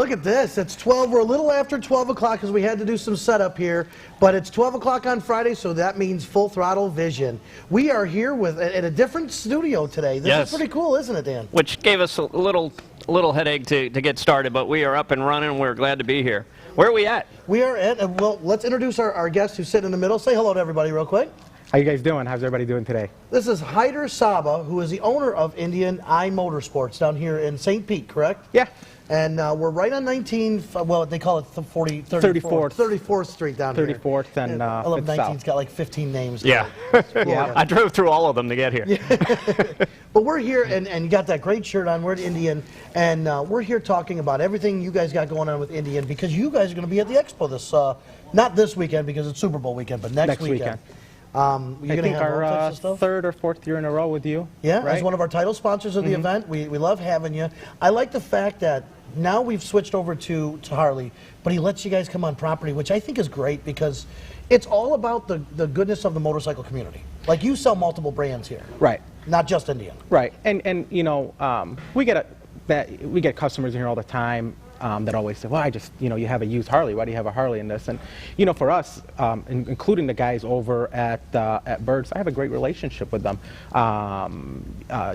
Look at this. It's 12. We're a little after 12 o'clock because we had to do some setup here. But it's 12 o'clock on Friday, so that means Full Throttle Vision. We are here at a different studio today. This is pretty cool, isn't it, Dan? Which gave us a little headache to get started, but we are up and running. We're glad to be here. Where are we at? We are at, well, let's introduce our guest who's sitting in the middle. Say hello to everybody real quick. How you guys doing? How's everybody doing today? This is Haider Saba, who is the owner of Indian Eye Motorsports down here in St. Pete, correct? Yeah. And we're right on 19, well, they call it 34th Street down here. 34th and I love 19's south. got like 15 names. Yeah. Yeah. I drove through all of them to get here. Yeah. But we're here, and you got that great shirt on. We're at Indian, and we're here talking about everything you guys got going on with Indian, because you guys are going to be at the expo this, not this weekend because it's Super Bowl weekend, but next weekend. I think our third or fourth year in a row with you. Yeah, right? as one of our title sponsors of the event. We love having you. I like the fact that now we've switched over to Harley, but he lets you guys come on property, which I think is great because it's all about the goodness of the motorcycle community. Like, you sell multiple brands here. Right. Not just Indian. Right. And you know, we get customers in here all the time that always say, well, you have a used Harley. Why do you have a Harley in this? And, you know, for us, including the guys over at Birds, I have a great relationship with them.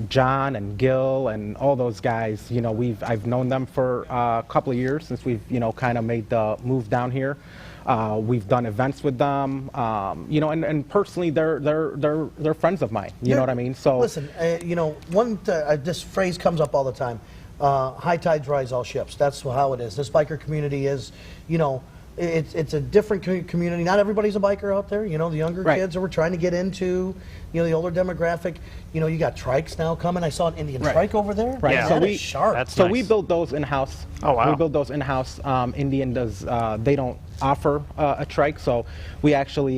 John and Gil and all those guys, you know, I've known them for a couple of years since we've, you know, kind of made the move down here. We've done events with them, you know, and personally, they're friends of mine. You know what I mean? So listen, you know, this phrase comes up all the time. High tides rise all ships. That's how it is. This biker community is, you know, it's a different community. Not everybody's a biker out there. You know, the younger kids that we're trying to get into, you know, the older demographic. You know, you got trikes now coming. I saw an Indian trike over there. Right. Yeah. So that is sharp. That's we build those in-house. Oh, wow. We build those in-house. Indian does, they don't offer a trike, so we actually,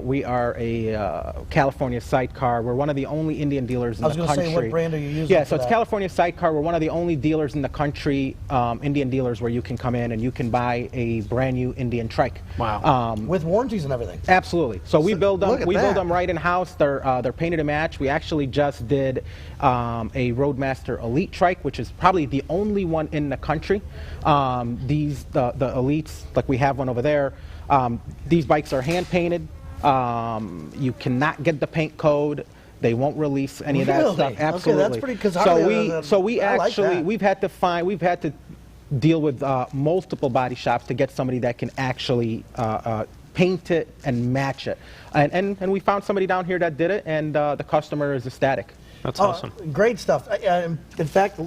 we are a California sidecar. We're one of the only Indian dealers in the country. I was going to say, what brand are you using? Yeah, so it's California sidecar. We're one of the only dealers in the country, Indian dealers, where you can come in and you can buy a brand new Indian trike. Wow. With warranties and everything. Absolutely. So we build them. We build them right in house. They're painted to match. We actually just did a Roadmaster Elite trike, which is probably the only one in the country. The Elites, like we have one over there. These bikes are hand painted. You cannot get the paint code. They won't release any of that stuff. Absolutely. Okay, that's pretty, because we've had to deal with multiple body shops to get somebody that can actually paint it and match it. And we found somebody down here that did it, and the customer is ecstatic. That's awesome. Great stuff. In fact,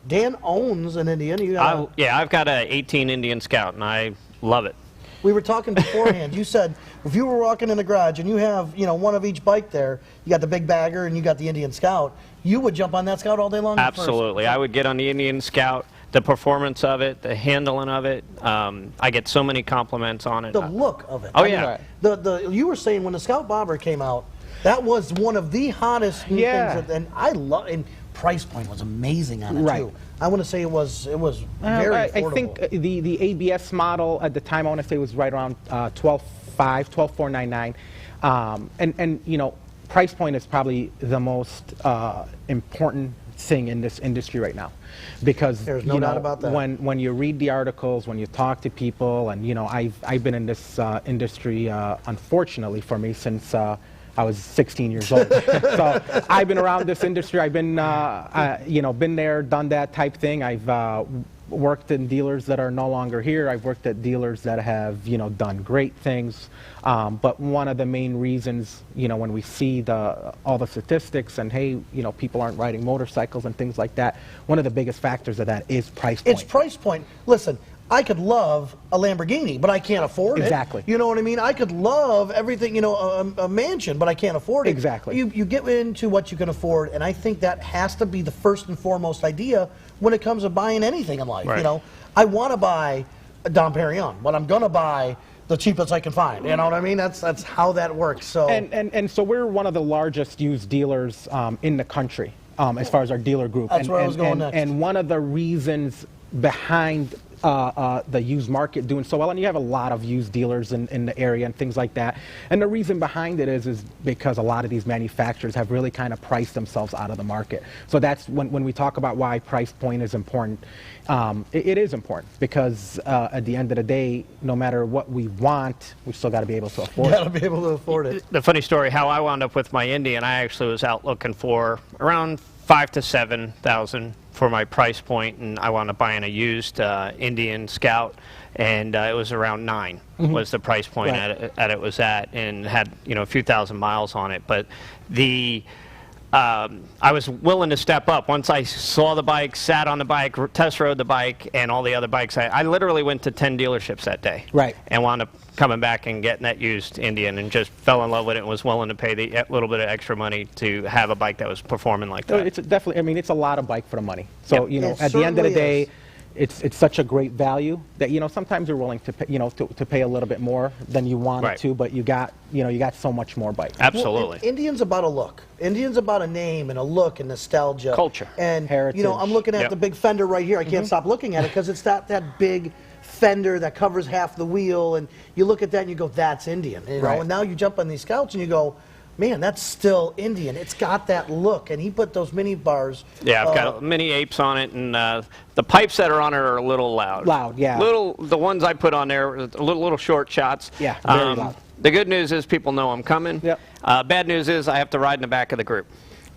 Dan owns an Indian. Yeah, I've got an 18 Indian Scout, and I love it. We were talking beforehand. You said if you were walking in the garage and you have, you know, one of each bike there, you got the big bagger and you got the Indian Scout, you would jump on that Scout all day long? Absolutely. I would get on the Indian Scout. The performance of it, the handling of it, I get so many compliments on it. The look of it. Oh, yeah. You were saying when the Scout Bobber came out, that was one of the hottest new things. And I love, and price point was amazing on it too. I want to say it was very affordable. I think the ABS model at the time, I want to say, was right around $12,499. And you know, price point is probably the most important thing in this industry right now, because there's no doubt about that. When you read the articles, when you talk to people, and you know, I've been in this industry, unfortunately for me, since I was 16 years old. So I've been around this industry. I've been, you know, been there, done that type thing. I've worked in dealers that are no longer here. I've worked at dealers that have, you know, done great things. But one of the main reasons, you know, when we see all the statistics and, hey, you know, people aren't riding motorcycles and things like that, one of the biggest factors of that is price point. It's price point. Listen, I could love a Lamborghini, but I can't afford it. Exactly. You know what I mean? I could love everything, you know, a mansion, but I can't afford it. Exactly. You get into what you can afford, and I think that has to be the first and foremost idea when it comes to buying anything in life. Right. You know, I want to buy a Dom Perignon, but I'm going to buy the cheapest I can find. You know what I mean? That's how that works. So and so we're one of the largest used dealers in the country as far as our dealer group. That's where I was going next. And one of the reasons behind the used market doing so well, and you have a lot of used dealers in the area and things like that. And the reason behind it is because a lot of these manufacturers have really kind of priced themselves out of the market. So that's when we talk about why price point is important. It is important because at the end of the day, no matter what we want, we still got to be able to afford it. Got to be able to afford it. The funny story, how I wound up with my Indian, I actually was out looking for around 5,000 to 7,000 for my price point, and I wound up buying a used Indian Scout, and it was around 9 was the price point Right. at it was at, and had a few thousand miles on it. But the I was willing to step up once I saw the bike, sat on the bike, test rode the bike, and all the other bikes. I literally went to 10 dealerships that day, Right. and wound up coming back and getting that used Indian, and just fell in love with it and was willing to pay the little bit of extra money to have a bike that was performing like So that. it's definitely, I mean, it's a lot of bike for the money. So, It at the end of the certainly day, is. it's such a great value that, sometimes you're willing to pay, to pay a little bit more than you wanted Right. to, but you got so much more bike. Absolutely. Well, Indian's about a look. Indian's about a name and a look and nostalgia. Culture. And, Heritage. I'm looking at Yep. the big fender right here. I can't stop looking at it because it's that big fender that covers half the wheel. And you look at that and you go, that's Indian. Right. And now you jump on these Scouts and you go, man, that's still Indian. It's got that look. And he put those mini bars. Yeah, I've got mini apes on it, and the pipes that are on it are a little loud. Loud, yeah. The ones I put on there are little short shots. Yeah, very loud. The good news is people know I'm coming. Yep. Bad news is I have to ride in the back of the group.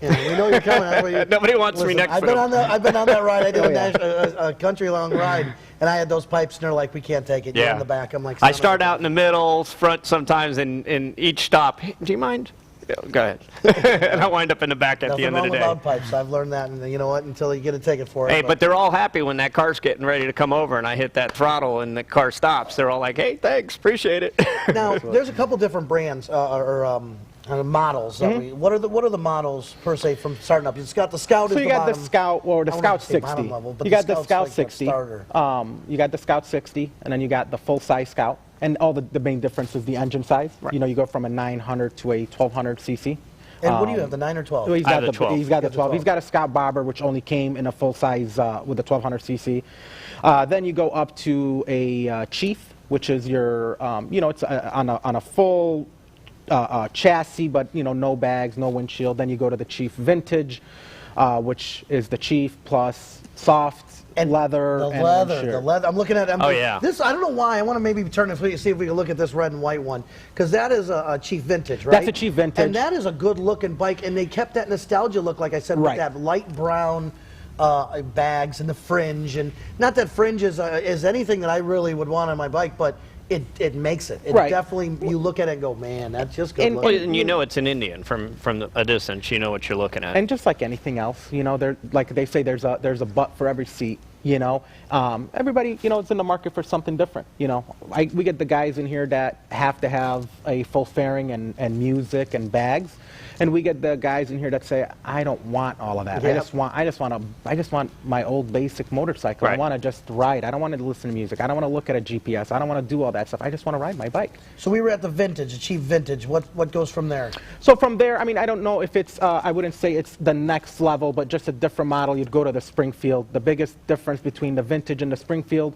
Yeah, we know you're coming. That's why Nobody wants me next I've to been them. I've been on that ride. I did Oh, yeah. a country-long ride, and I had those pipes, and they're like, we can't take it. You're in the back. I'm like, I start out in the middle, front sometimes, in each stop. Hey, do you mind? Yeah, go ahead. And I wind up in the back at the end of the Nothing wrong with day. loud pipes. I've learned that, and you know what? Until you get a ticket for it. Hey, but they're all happy when that car's getting ready to come over and I hit that throttle and the car stops. They're all like, hey, thanks, appreciate it. Now, there's a couple different brands or models. That what are the models per se from starting up? It's got the Scout. So is you the got the bottom. Scout, or the I Scout wouldn't say 60. bottom level, but You got the Scout's Scout like the 60. starter. You got the Scout 60, and then you got the full-size Scout. And all the main difference is the engine size. Right. You go from a 900 to a 1200 cc. And what do you have, the 9 or 12? Well, he's I have got the 12. He's got the You got the 12. He's 12. got a Scout Bobber, which only came in a full size with the 1200 cc. Then you go up to a Chief, which is your, it's on a full chassis, but no bags, no windshield. Then you go to the Chief Vintage, which is the Chief plus soft leather. The and leather, sheer. the leather. I'm looking at. Oh, yeah. This I don't know why. I want to maybe turn it. See if we can look at this red and white one, because that is a Chief Vintage, right? That's a Chief Vintage. and that is a good looking bike. And they kept that nostalgia look, like I said, Right. with that light brown bags and the fringe. And not that fringe is anything that I really would want on my bike, but it makes it. It Right. definitely. You look at it and go, man, that's just good And- looking. Well, and you know it's an Indian from a distance. You know what you're looking at. And just like anything else, there, like they say, there's a butt for every seat. Everybody, is in the market for something different. We get the guys in here that have to have a full fairing and music and bags, and we get the guys in here that say, I don't want all of that. Yep. I just want my old basic motorcycle. I Right. want to just ride. I don't want to listen to music. I don't want to look at a GPS. I don't want to do all that stuff. I just want to ride my bike. So we were at the Vintage, the Chief Vintage. What goes from there? So from there, I don't know if it's, I wouldn't say it's the next level, but just a different model. You'd go to the Springfield. The biggest difference between the Vintage and the Springfield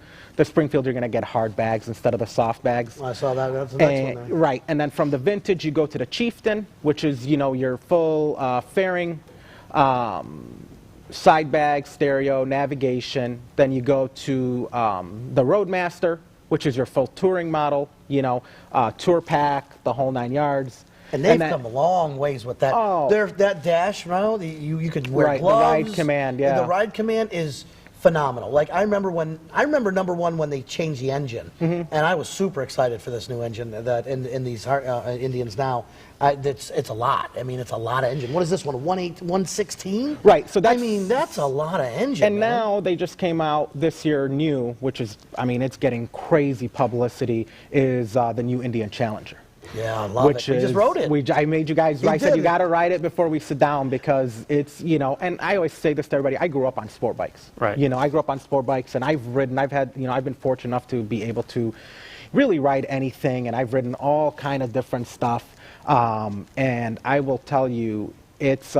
you're going to get hard bags instead of the soft bags. I saw that. That's the next one there. Right, and then from the Vintage, you go to the Chieftain, which is, your full fairing, side bag, stereo, navigation. Then you go to the Roadmaster, which is your full touring model, tour pack, the whole 9 yards. And they've then- come a long ways with that. Oh. That dash, you could wear Right, the gloves. Ride Command, yeah. And the Ride Command is phenomenal. Like I remember number one when they changed the engine, and I was super excited for this new engine that in these Indians now. It's a lot. I mean, it's a lot of engine. What is this one? 116? Right, so that's- that's a lot of engine. And man. now they just came out this year new, which is, it's getting crazy publicity, is the new Indian Challenger. Yeah, I love it. We just rode it. I made you guys. I said did. you got to ride it before we sit down because it's And I always say this to everybody. I grew up on sport bikes. Right. I grew up on sport bikes, and I've ridden. I've had. I've been fortunate enough to be able to really ride anything, and I've ridden all kind of different stuff. And I will tell you, it's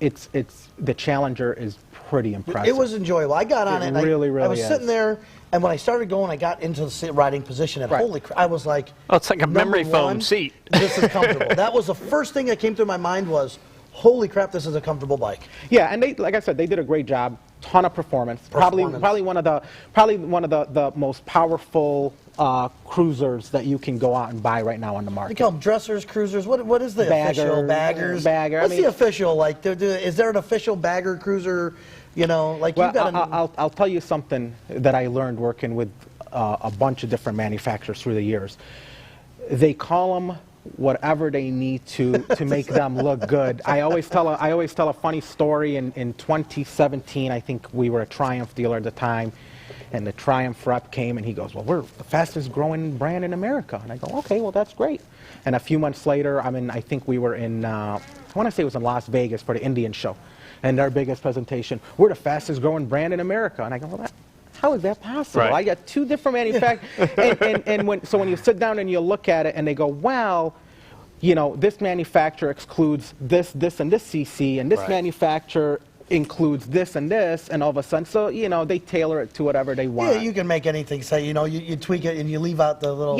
it's the Challenger is pretty impressive. It was enjoyable. I got on it. And really, I was is. sitting there, and when I started going, I got into the riding position, and holy crap, I was like, Oh, it's like a memory number foam one, seat. This is comfortable. That was the first thing that came through my mind was, holy crap, this is a comfortable bike. Yeah, and they, like I said, they did a great job. Ton of performance. Probably one of the most powerful cruisers that you can go out and buy right now on the You market. call them dressers, cruisers. What is the official baggers? Bagger. What's the official like? Is there an official bagger cruiser? You know, like Well, you've got. I'll tell you something that I learned working with a bunch of different manufacturers through the years. They call them whatever they need to make them look good. I always tell a funny story. In 2017, I think we were a Triumph dealer at the time, and the Triumph rep came and he goes, "Well, we're the fastest growing brand in America." And I go, "Okay, well that's great." And a few months later, I think we were in, I want to say it was in Las Vegas for the Indian show, and their biggest presentation, "We're the fastest growing brand in America." And I go, "Well, how is that possible?" Right. I got two different manufacturers. and when you sit down and you look at it and they go, "Well, you know, this manufacturer excludes this, and this CC, and this manufacturer includes this and this," and all of a sudden, so, you know, they tailor it to whatever they want. Yeah, you can make anything say, you know, you tweak it and you leave out the little,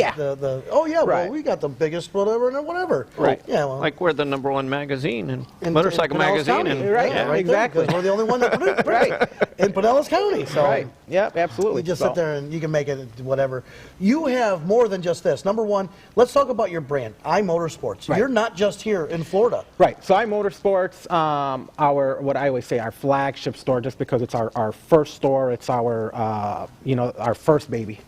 oh yeah, Right. well, we got the biggest whatever and whatever. Right. Yeah, well. Like we're the #1 magazine in motorcycle Pinellas magazine, County, and Right, yeah, yeah, exactly. Because we're the only one that produces Right. in Pinellas County. So Right. Yep, absolutely. you just So- sit there and you can make it whatever. You have more than just this. Number one, let's talk about your brand, iMotorsports. Right. You're not just here in Florida. Right. So iMotorsports, what I always say, our flagship store, just because it's our first store, it's our our first baby,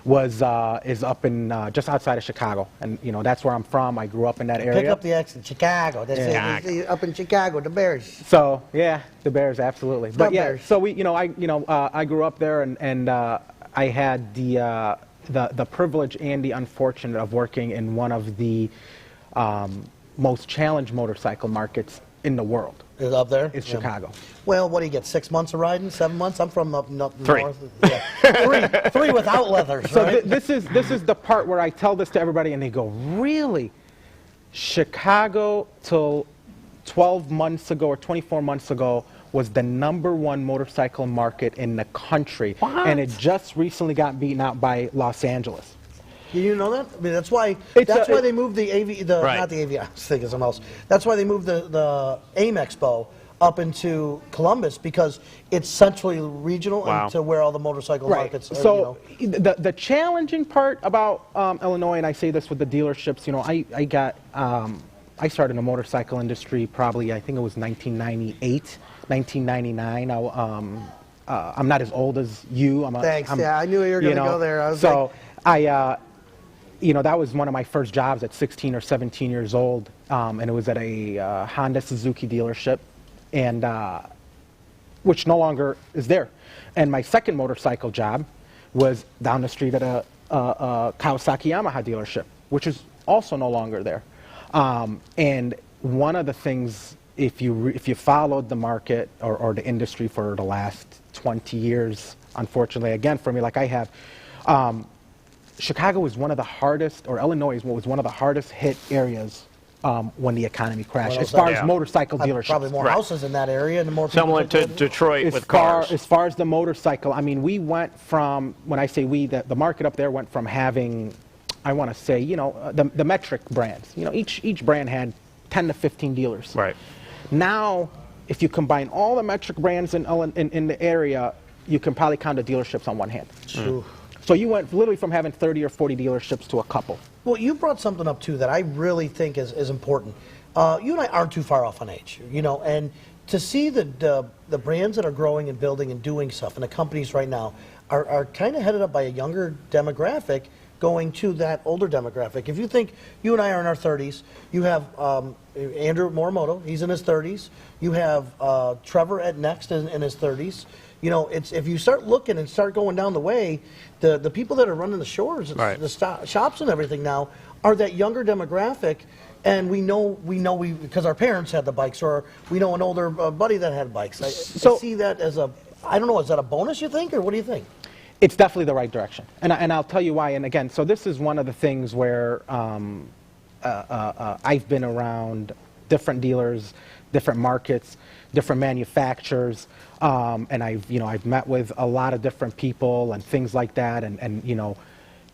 is up in just outside of Chicago, and you know that's where I'm from. I grew up in that area. Pick up the accent, Chicago. That's it. Up in Chicago, the Bears. So yeah, the Bears, absolutely. But yeah, Bears. so I grew up there, and I had the privilege and the unfortunate of working in one of the most challenged motorcycle markets in the world. Is up there? It's Chicago. Well, what do you get? 6 months of riding? 7 months? I'm from up 3. north. Yeah. three without leathers. So right? this is the part where I tell this to everybody, and they go, "Really? Chicago till 12 months ago or 24 months ago was the #1 motorcycle market in the country, and it just recently got beaten out by Los Angeles." Did you know that? I mean, that's why It's they moved the not the AV. I was thinking something else. That's why they moved the AIM Expo up into Columbus, because it's centrally regional and to where all the motorcycle markets. So the challenging part about Illinois, and I say this with the dealerships, you know, I started in the motorcycle industry probably, I think it was 1998, 1999. I'm not as old as you. Thanks. I knew you were going to go there. I was that was one of my first jobs at 16 or 17 years old, and it was at a Honda Suzuki dealership, and which no longer is there. And my second motorcycle job was down the street at a Kawasaki Yamaha dealership, which is also no longer there. And one of the things, if you followed the market or the industry for the last 20 years, unfortunately, again for me like I have, Chicago was one of the hardest, or Illinois was one of the hardest hit areas when the economy crashed, as far as motorcycle dealerships. Probably more houses in that area and more people. Similar to Detroit with cars. As far as the motorcycle, I mean, we went from, when I say we, the market up there went from having, I want to say, you know, the metric brands. You know, each brand had 10 to 15 dealers. Right. Now, if you combine all the metric brands in the area, you can probably count the dealerships on one hand. So you went literally from having 30 or 40 dealerships to a couple. Well, you brought something up too that I really think is important. You and I aren't too far off on age, you know, and to see the brands that are growing and building and doing stuff, and the companies right now are kind of headed up by a younger demographic going to that older demographic. If you think you and I are in our 30s, you have Andrew Morimoto, he's in his 30s. You have Trevor at Next in his 30s. You know, if you start looking and start going down the way, the people that are running the shores, the shops and everything now are that younger demographic, and we know because our parents had the bikes, or we know an older buddy that had bikes. I see that as I don't know, is that a bonus you think, or what do you think? It's definitely the right direction, and I'll tell you why. And again, so this is one of the things where I've been around different dealers, different markets, different manufacturers, and I've met with a lot of different people and things like that, and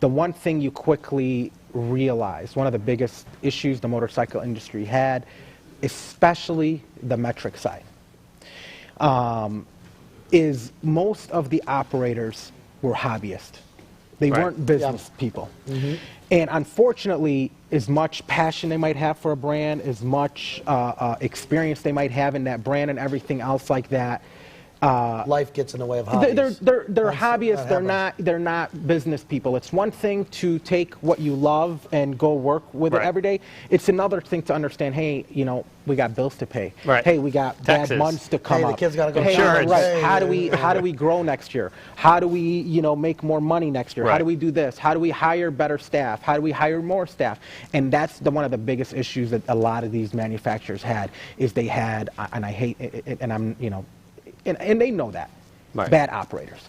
the one thing you quickly realize, one of the biggest issues the motorcycle industry had, especially the metric side, is most of the operators were hobbyists. They weren't business people. And unfortunately, as much passion they might have for a brand, as much experience they might have in that brand and everything else like that, life gets in the way of hobbies. They're hobbyists. They're not business people. It's one thing to take what you love and go work with it every day. It's another thing to understand. Hey, we got bills to pay. Hey, we got bad months to come Hey, up. the kids got to go. Hey, how do we grow next year? How do we make more money next year? How do we do this? How do we hire better staff? How do we hire more staff? And that's one of the biggest issues that a lot of these manufacturers had, is they had, and I hate it, and I'm and they know that, bad operators.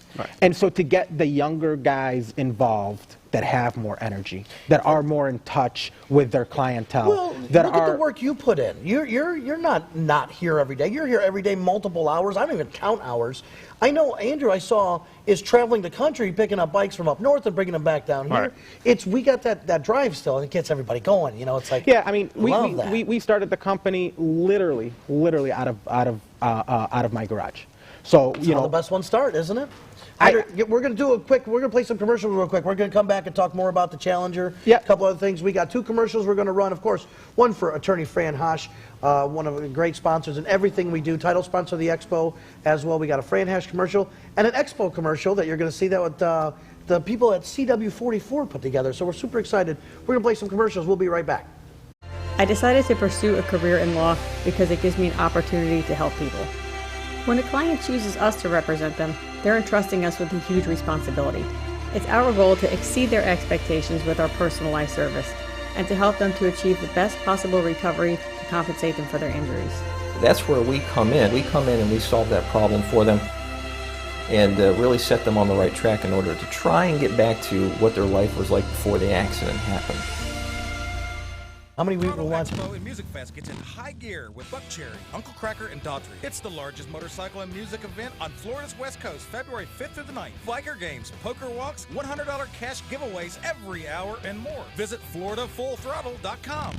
And so to get the younger guys involved that have more energy, that are more in touch with their clientele, well, that look at the work you put in. You're not here every day. You're here every day, multiple hours. I don't even count hours. I know Andrew, I saw, is traveling the country picking up bikes from up north and bringing them back down here. We got that drive still, and it gets everybody going. It's like, yeah. I mean, we started the company literally out of my garage. So that's how the best ones start, isn't it? We're going to play some commercials real quick. We're going to come back and talk more about the Challenger. A couple other things. We got 2 commercials we're going to run, of course. One for attorney Fran Hosch, one of the great sponsors in everything we do. Title sponsor of the Expo as well. We got a Fran Hosch commercial and an Expo commercial that you're going to see that with the people at CW44 put together. So we're super excited. We're going to play some commercials. We'll be right back. I decided to pursue a career in law because it gives me an opportunity to help people. When a client chooses us to represent them, they're entrusting us with a huge responsibility. It's our goal to exceed their expectations with our personalized service and to help them to achieve the best possible recovery to compensate them for their injuries. That's where we come in. We come in and we solve that problem for them and really set them on the right track in order to try and get back to what their life was like before the accident happened. How many we want? Expo and Music Fest gets in high gear with Buck Cherry, Uncle Cracker, and Daughtry. It's the largest motorcycle and music event on Florida's West Coast, February 5th through the 9th. Biker games, poker walks, $100 cash giveaways every hour, and more. Visit FloridaFullThrottle.com.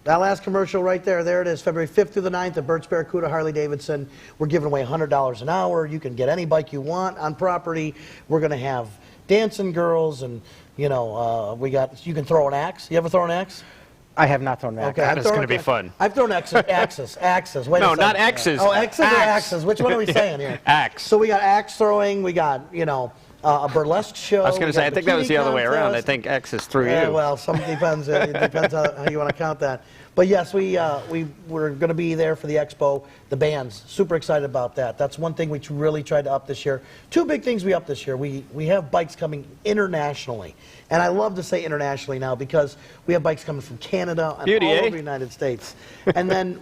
That last commercial right there it is, February 5th through the 9th at Burt's Barracuda Harley-Davidson. We're giving away $100 an hour. You can get any bike you want on property. We're going to have dancing girls, and you can throw an axe. You ever throw an axe? I have not thrown an axe. Okay, it's going to be fun. I've thrown axes. Wait no, a second. not axes. Oh, X's or axes? Which one are we saying here? Axe. So we got axe throwing. We got a burlesque show. I was going to say, I think that was the other way around. I think axes threw you. Well, depends. It depends how you want to count that. But yes, we're going to be there for the Expo. The bands, super excited about that. That's one thing we really tried to up this year. 2 big things we upped this year. We have bikes coming internationally. And I love to say internationally now because we have bikes coming from Canada and all over the United States. And then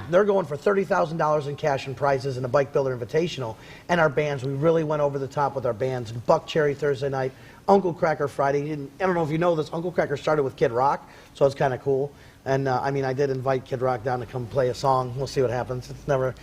they're going for $30,000 in cash and prizes in a Bike Builder Invitational. And our bands, we really went over the top with our bands. Buck Cherry Thursday night, Uncle Cracker Friday. And I don't know if you know this, Uncle Cracker started with Kid Rock, so it's kind of cool. And I did invite Kid Rock down to come play a song. We'll see what happens. It's never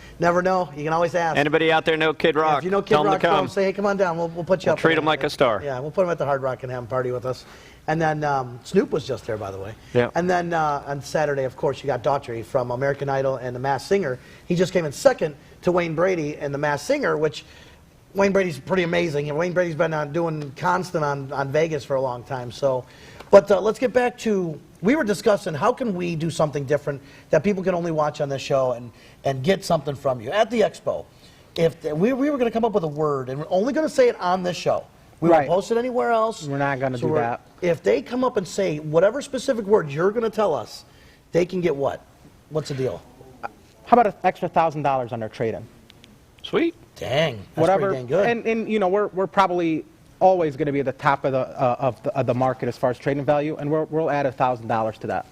know. You can always ask. Anybody out there know Kid Rock? Yeah, if you know Kid Rock, tell him, say, hey, come on down. We'll put you up. Treat him like a star. Yeah, we'll put him at the Hard Rock and have him party with us. And then Snoop was just there, by the way. Yeah. And then on Saturday, of course, you got Daughtry from American Idol and The Masked Singer. He just came in second to Wayne Brady and The Masked Singer, which Wayne Brady's pretty amazing. And Wayne Brady's been doing constant on Vegas for a long time. So, but let's get back to, we were discussing how can we do something different that people can only watch on this show and get something from you. At the Expo, if we were going to come up with a word, and we're only going to say it on this show. We won't post it anywhere else. We're not going to do that. If they come up and say whatever specific word you're going to tell us, they can get what? What's the deal? How about an extra $1,000 on their trade-in? Sweet. Dang, that's pretty dang good. And we're probably always going to be at the top of the market as far as trade-in value, and we'll add $1,000 to that.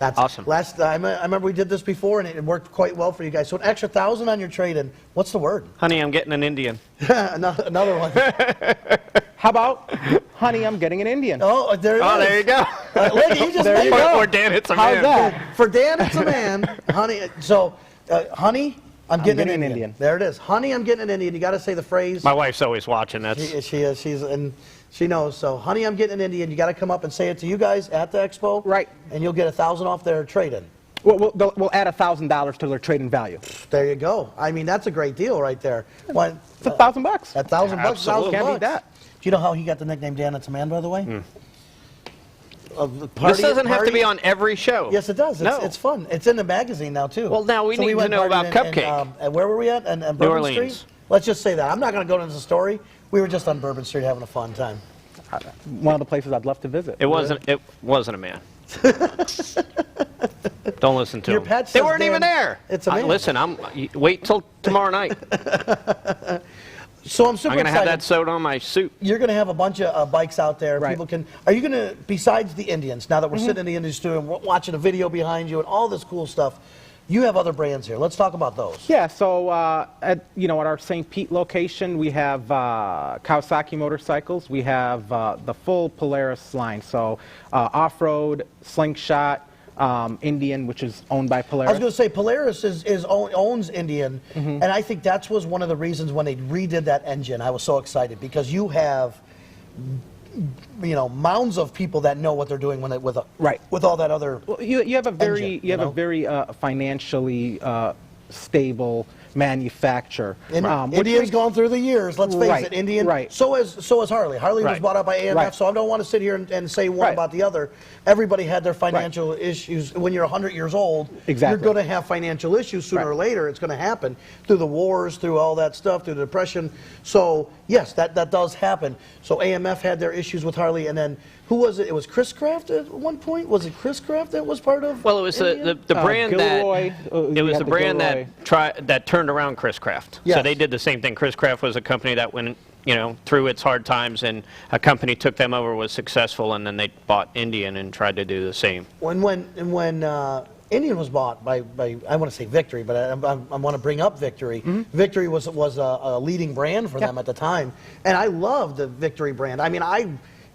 That's awesome. I remember we did this before, and it worked quite well for you guys. So an extra $1,000 on your trade-in. What's the word? Honey, I'm getting an Indian. Another one. How about, honey, I'm getting an Indian? Oh, there it is. Oh, there you go. Look, you just There you made it go. up. Or Dan, it's a How's man. that? For Dan, it's a man. Honey, so, honey, I'm getting getting an an Indian. Indian. There it is. Honey, I'm getting an Indian. You got to say the phrase. My wife's always watching. That's She is. She's and she knows. So, honey, I'm getting an Indian. You got to come up and say it to you guys at the expo. Right. And you'll get 1,000 off their trade-in. We'll add $1,000 to their trade-in value. There you go. I mean, that's a great deal right there. What? It's $1,000 bucks. $1,000 bucks. Absolutely. Can't beat that. Do you know how he got the nickname Dan It's a Man, by the way? this doesn't have to be on every show. Yes, it does. No. It's fun. It's in the magazine now, too. Well, now we need to went know partying about Cupcake. and where were we at? And New Bourbon Orleans. Street? Let's just say that. I'm not going to go into the story. We were just on Bourbon Street having a fun time. One of the places I'd love to visit. It wasn't a man. Don't listen to Your them. pet They says, weren't even Dan, there. it's a man. Listen, wait till tomorrow night. So I'm super I'm going to have excited. that sewed on my suit. You're going to have a bunch of bikes out there. Right. People can. Are you going to, besides the Indians, now that we're sitting in the industry and we're watching a video behind you and all this cool stuff, you have other brands here. Let's talk about those. Yeah, so at our St. Pete location, we have Kawasaki motorcycles. We have the full Polaris line, so off-road, Slingshot, Indian, which is owned by I Polaris. was going to say Polaris owns Indian, and I think that was one of the reasons when they redid that engine. I was so excited because you have, mounds of people that know what they're doing when with all that other. Well, you have a very engine, a very financially stable manufacturer. which Indian's makes- gone through the years. Let's face Right, it, Indian. right. So is Harley. Harley was Right. bought out by AMF. Right. So I don't want to sit here and say one Right. about the other. Everybody had their financial issues. When you're 100 years old, Exactly. you're going to have financial issues sooner Right. or later. It's going to happen through the wars, through all that stuff, through the depression. So yes, that does happen. So AMF had their issues with Harley, and then who was it? It was Chris Craft at one point. Was it Chris Craft that was part of? Well, it was Indian? the brand Gilroy, that we it was have the the brand Gilroy. that turned around Chris Craft. Yes. So they did the same thing. Chris Craft was a company that went through its hard times, and a company took them over, was successful, and then they bought Indian and tried to do the same. When Indian was bought by I want to say Victory, but I want to bring up Victory. Victory was a leading brand for them at the time, and I loved the Victory brand. I mean, I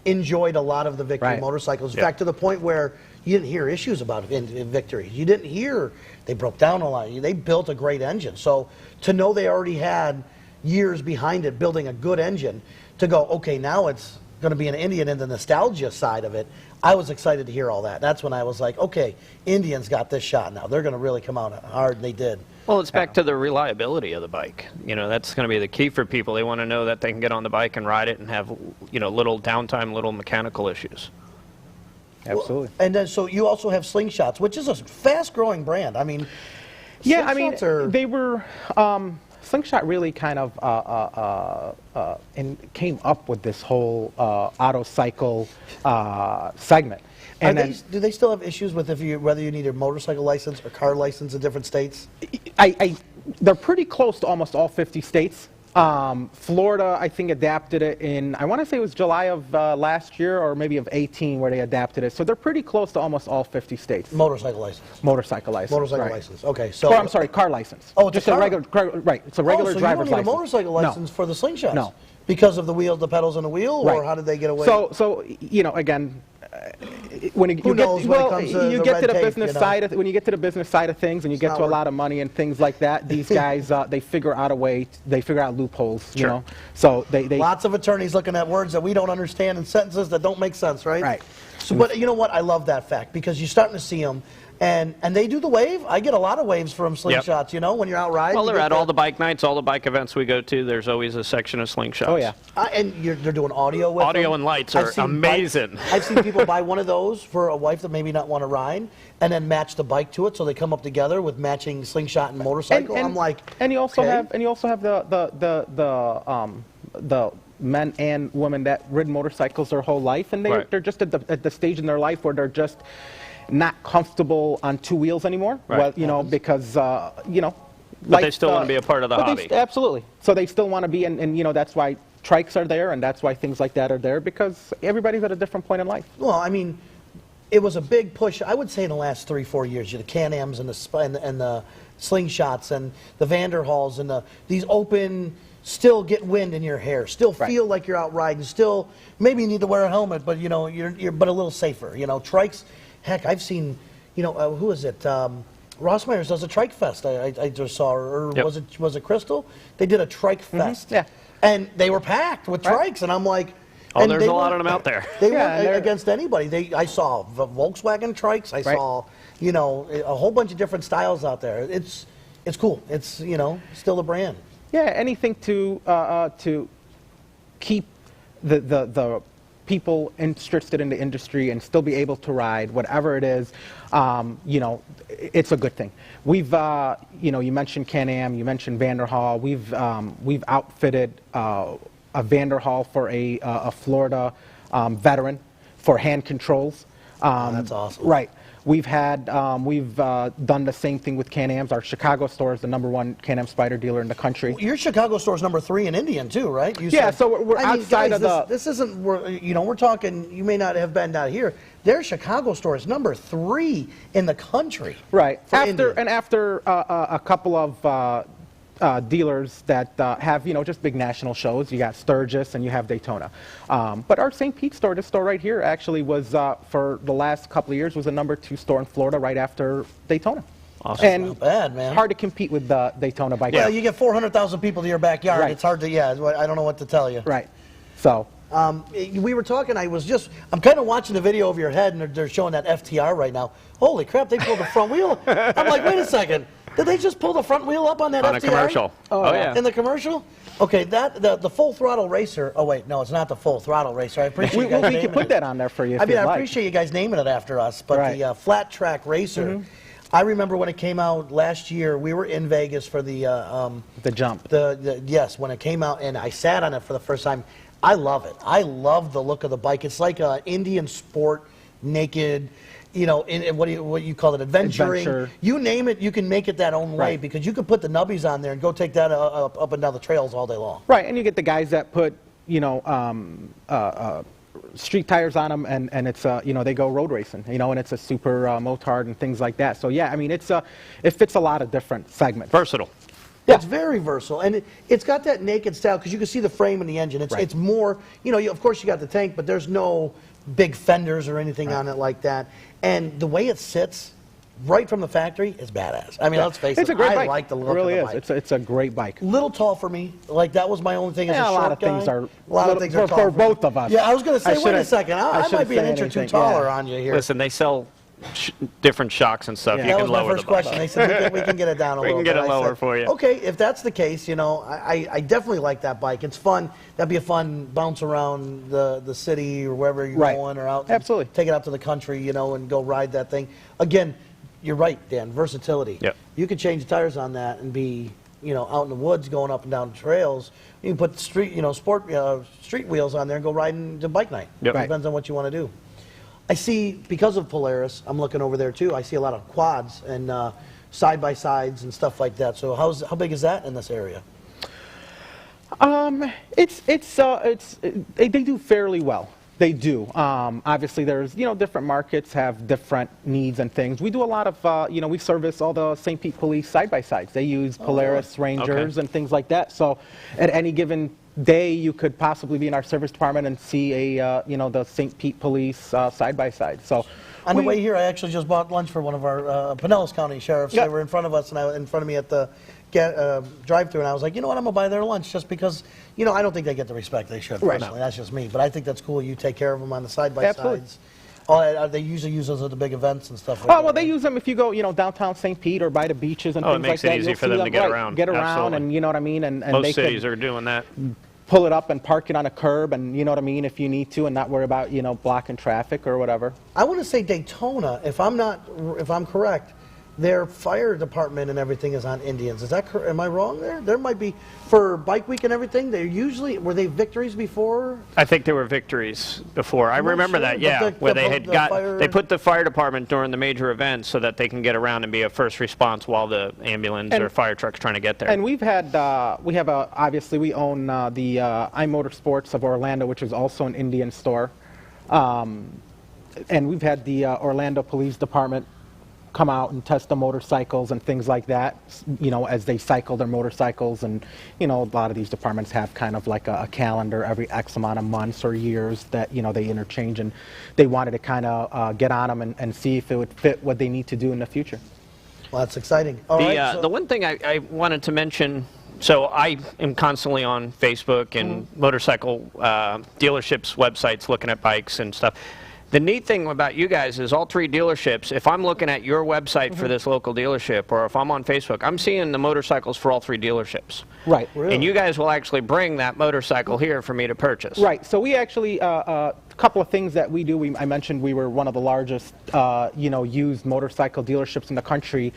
enjoyed a lot of the Victory Right. motorcycles. In Yeah. fact, to the point where you didn't hear issues about it in Victory. You didn't hear they broke down a lot. They built a great engine. So to know they already had years behind it building a good engine, to go, okay, now it's going to be an Indian and the nostalgia side of it, I was excited to hear all that. That's when I was like, okay, Indian's got this shot now. They're going to really come out hard, and they did. Well, it's back to the reliability of the bike. That's going to be the key for people. They want to know that they can get on the bike and ride it and have, little downtime, little mechanical issues. Absolutely. And then, so you also have Slingshots, which is a fast-growing brand. I mean, Yeah, I mean, Slingshots are- they were. Slingshot really kind of and came up with this whole auto cycle segment. And then do they still have issues with whether you need a motorcycle license or car license in different states? they're pretty close to almost all 50 states. Florida, I think, adapted it in, I want to say it was July of last year or maybe of 18 where they adapted it. So they're pretty close to almost all 50 states. Motorcycle license. Motorcycle license. Motorcycle right. license. Okay, so. Or, I'm sorry, car license. Oh, it's just a car? regular, right? It's a regular so driver's you don't need license. a motorcycle license No. for the Slingshots? No. Because of the wheel, the pedals on the wheel, or Right. how did they get away? So again, when you Who get knows when it comes to you the get red to the tape, business you know? side of when you get to the business side of things and you get not to a work- lot of money and things like that, these guys they figure out a way. They figure out loopholes, you Sure. know. So they Lots of attorneys looking at words that we don't understand and sentences that don't make sense, right? Right. So, but you know what? I love that fact because you're starting to see them, and they do the wave. I get a lot of waves from Slingshots. You know, when you're out riding. Well, you they're get at all the bike nights, all the bike events we go to. There's always a section of Slingshots. Oh yeah. And they're doing audio with Audio them. and lights I've are seen amazing. I've seen people buy one of those for a wife that maybe not want to ride, and then match the bike to it, so they come up together with matching Slingshot and motorcycle. I'm like, and you also okay. have the men and women that rid motorcycles their whole life, and Right. they're just at the stage in their life where they're just not comfortable on two wheels anymore. Right. Well, you know, because you know. But they still wanna be a part of the but they hobby. Absolutely. So they still want to be, and you know that's why trikes are there, and that's why things like that are there, because everybody's at a different point in life. Well, I mean, it was a big push. I would say in the last 3-4 years, the Can-Ams and the Slingshots and the Vanderhalls and these open still get wind in your hair, still Right. feel like you're out riding, still maybe you need to wear a helmet, but you know you're but a little safer. You know, trikes. Heck, I've seen. You know, who is it? Ross Myers does a trike fest. I just saw, or Yep. was it Crystal? They did a trike fest. Yeah. And they were packed with Right. trikes, and I'm like, Oh, and there's they a lot weren't- of them out there. They Yeah, and weren't they're- against anybody. I saw Volkswagen trikes. I Right. saw, you know, a whole bunch of different styles out there. It's cool. It's, you know, still a brand. Yeah, anything to keep the people interested in the industry and still be able to ride, whatever it is, you know, it's a good thing. We've, you know, you mentioned Can-Am, you mentioned Vanderhall. We've outfitted a Vanderhall for a Florida veteran for hand controls. That's awesome. Right. We've had, we've done the same thing with Can-Ams. Our Chicago store is the #1 Can-Am Spider dealer in the country. Your Chicago store's #3 in Indian too, right? You Yeah, said- so we're I mean, outside guys, of the- This isn't. You know, we're talking. You may not have been down here. Their Chicago store is #3 in the country. Right. for After Indian. a couple of dealers that have, you know, just big national shows. You got Sturgis and you have Daytona. But our St. Pete store, this store right here, actually was for the last couple of years was a #2 store in Florida right after Daytona. Awesome. And Not bad, man. it's hard to compete with the Daytona bike. Well, you get 400,000 people to your backyard. Right. It's hard to. Yeah, I don't know what to tell you. Right. So. We were talking. I'm kind of watching the video of your head, and they're showing that FTR right now. Holy crap! They pulled the front wheel. I'm like, wait a second. Did they just pull the front wheel up on that On FTR? a commercial. Oh, yeah. In the commercial? Okay, the full throttle racer. Oh wait, no, it's not the full throttle racer. I appreciate We you guys can naming put it. that on there for you if I mean, you'd I like. appreciate you guys naming it after us, but Right. the flat track racer. I remember when it came out last year. We were in Vegas for the jump. yes, when it came out, and I sat on it for the first time. I love it. I love the look of the bike. It's like an Indian sport, naked, you know, what you call it, adventuring. Adventure. You name it, you can make it that own way Right. because you could put the nubbies on there and go take that up and down the trails all day long. Right, and you get the guys that put, you know, street tires on them, and it's you know, they go road racing, you know, and it's a super motard and things like that. So yeah, I mean, it fits a lot of different segments. Versatile. Yeah. It's very versatile, and it's got that naked style because you can see the frame and the engine. It's Right. it's more, you know. Of course, you got the tank, but there's no big fenders or anything on it like that. And the way it sits, right from the factory, is badass. I mean, let's face It's it. a great I bike. like the look It really of the is. bike. It's a great bike. Little tall for me. Like that was my only thing as Yeah, a a short lot of things guy. are A lot of little- things are for tall both me. of us. Yeah, I was going to say, I wait a shouldn't- second. I I might shouldn't be an say inch or two anything, taller yeah. on you here. Listen, they sell different shocks and stuff. Yeah. You That can was my lower first the bike. question. They said we can get it down a We little can bit. get it I lower said, for you. Okay, if that's the case, you know, I definitely like that bike. It's fun. That'd be a fun bounce around the city or wherever you're Right. going or out. Absolutely. Take it out to the country, you know, and go ride that thing. Again, you're right, Dan. Versatility. Yep. You could change the tires on that and be, you know, out in the woods going up and down trails. You can put street wheels on there and go riding to bike night. Yep. Right. Depends on what you want to do. I see, because of Polaris, I'm looking over there too, I see a lot of quads and side-by-sides and stuff like that. So how big is that in this area? They do fairly well. They do. Obviously, there's, you know, different markets have different needs and things. We do a lot of, you know, we service all the St. Pete police side-by-sides. They use Polaris Rangers and things like that. So at any given day, you could possibly be in our service department and see a, you know, the St. Pete police side-by-side. So On the way here, I actually just bought lunch for one of our Pinellas County sheriffs. Yeah. They were in front of us, and in front of me at the drive-through, and I was like, you know what, I'm going to buy their lunch just because, you know, I don't think they get the respect they should, Right. personally. That's just me. But I think that's cool. You take care of them on the Absolutely. side-by-sides. Oh, they usually use those at the big events and stuff like Oh, that. well, they use them if you go, you know, downtown St. Pete or by the beaches and Oh, it things makes like it that. easy You'll for see them to get right, around. Get around, Absolutely. and you know what I mean? And Most they cities could are doing that. pull it up and park it on a curb, and you know what I mean, if you need to, and not worry about, you know, blocking traffic or whatever. I want to say Daytona, if I'm correct, their fire department and everything is on Indians. Is that correct? Am I wrong there? There might be, for Bike Week and everything, were they victories before? I think there were victories before. I I'm not remember sure, that, but yeah, the where they had fire- they put the fire department during the major events so that they can get around and be a first response while the ambulance And- or fire truck's trying to get there. And we've had, obviously we own the iMotorsports of Orlando, which is also an Indian store. And we've had the Orlando Police Department come out and test the motorcycles and things like that, you know, as they cycle their motorcycles. And, you know, a lot of these departments have kind of like a calendar every X amount of months or years that, you know, they interchange, and they wanted to kind of get on them and see if it would fit what they need to do in the future. Well, that's exciting. All right, The one thing I wanted to mention, so I am constantly on Facebook and motorcycle dealerships' websites looking at bikes and stuff. The neat thing about you guys is all three dealerships, if I'm looking at your website for this local dealership, or if I'm on Facebook, I'm seeing the motorcycles for all three dealerships. Right. Really? And you guys will actually bring that motorcycle here for me to purchase. Right. So we actually, a couple of things that we do. I mentioned we were one of the largest, you know, used motorcycle dealerships in the country.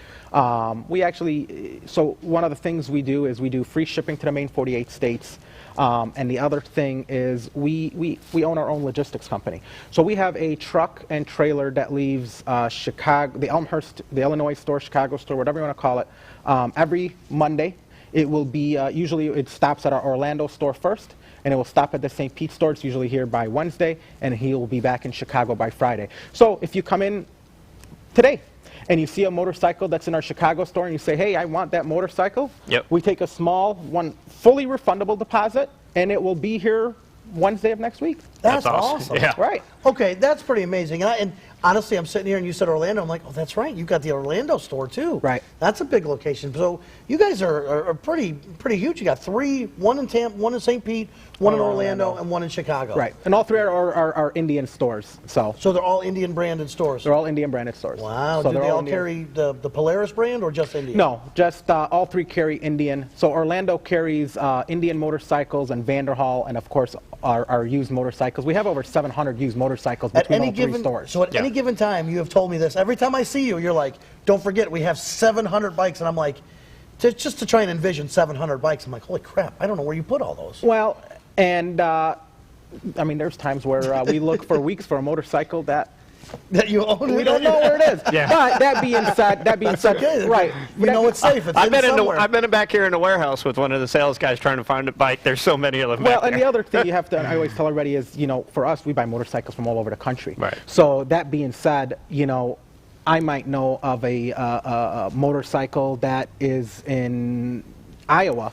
We actually, so one of the things we do is we do free shipping to the main 48 states. And the other thing is we own our own logistics company. So we have a truck and trailer that leaves Chicago, the Elmhurst, the Illinois store, Chicago store, whatever you want to call it, every Monday. It will be, usually it stops at our Orlando store first, and it will stop at the St. Pete store. It's usually here by Wednesday, and he will be back in Chicago by Friday. So if you come in today and you see a motorcycle that's in our Chicago store and you say, hey, I want that motorcycle, we take a small, fully refundable deposit, and it will be here Wednesday of next week. That's awesome. Yeah. Right. Okay, that's pretty amazing. And honestly, I'm sitting here and you said Orlando. I'm like, oh, that's right. You've got the Orlando store too. Right. That's a big location. So you guys are pretty huge. You got three: one in Tampa, one in St. Pete, one in Orlando, and one in Chicago. Right. And all three are Indian stores. So they're all Indian branded stores. they're all Indian branded stores. Wow. So Do they all Indian. carry the Polaris brand or just Indian? No, just all three carry Indian. So Orlando carries Indian motorcycles and Vanderhall, and of course our used motorcycles. We have over 700 used motorcycles between all three stores. So at any given time, you have told me this. Every time I see you, you're like, don't forget, we have 700 bikes. And I'm like, just to try and envision 700 bikes, I'm like, holy crap, I don't know where you put all those. Well, and I mean, there's times where we look for weeks for a motorcycle that you own. we don't know where it is. Yeah. But that being said, Okay. right? You know it's safe. It's I've somewhere. been back here in the warehouse with one of the sales guys trying to find a bike. There's so many of them. Well, back and there. the other thing you have to, I always tell everybody is, you know, for us, we buy motorcycles from all over the country. Right. So that being said, you know, I might know of a motorcycle that is in Iowa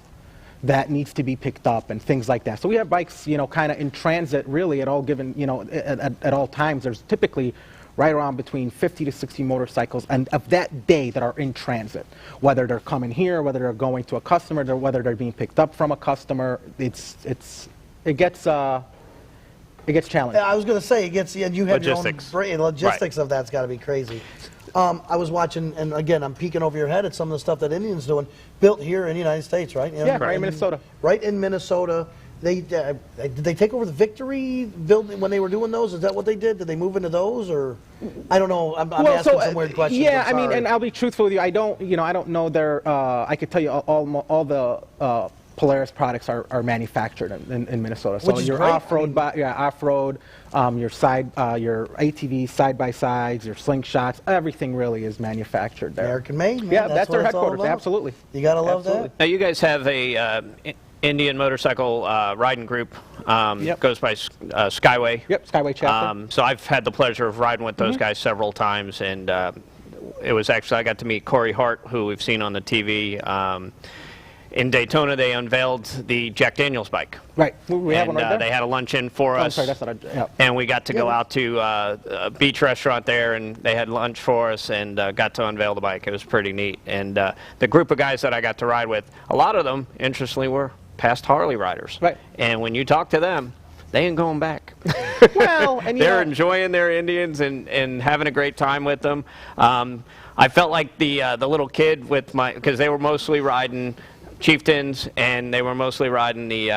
that needs to be picked up and things like that. So we have bikes, you know, kind of in transit really at all given, you know, at all times. There's typically right around between 50 to 60 motorcycles and of that day that are in transit. Whether they're coming here, whether they're going to a customer, whether they're being picked up from a customer, it gets challenging. I was going to say, it gets, and you have Logistics. your own logistics of that's got to be crazy. I was watching, and again, I'm peeking over your head at some of the stuff that Indian's doing, built here in the United States, right? You know, Yeah, right in Minnesota. Right in Minnesota. Did they take over the Victory building when they were doing those? Is that what they did? Did they move into those, or I don't know. I'm asking some weird questions. Yeah, I'm I mean, sorry. and I'll be truthful with you. I don't know their. I could tell you all the Polaris products are manufactured in Minnesota. So Which is your great. off-road, off-road, your ATVs, side-by-sides, your slingshots, everything really is manufactured there. American made. Man, Yeah, that's their what it's all headquarters. about. Absolutely. You gotta love Absolutely. that. Now you guys have a Indian motorcycle riding group. Yep. Goes by Skyway. Yep, Skyway chapter. So I've had the pleasure of riding with those guys several times, and it was actually, I got to meet Corey Hart, who we've seen on the TV. In Daytona, they unveiled the Jack Daniels bike. Right. We have And one right there. they had a luncheon for Oh, I'm us. sorry, that's not a. And we got to go out to a beach restaurant there, and they had lunch for us, and got to unveil the bike. It was pretty neat. And the group of guys that I got to ride with, a lot of them, interestingly, were past Harley riders. Right. And when you talk to them, they ain't going back. Well, and you They're know, enjoying their Indians and having a great time with them. I felt like the little kid with because they were mostly riding Chieftains, and they were mostly riding the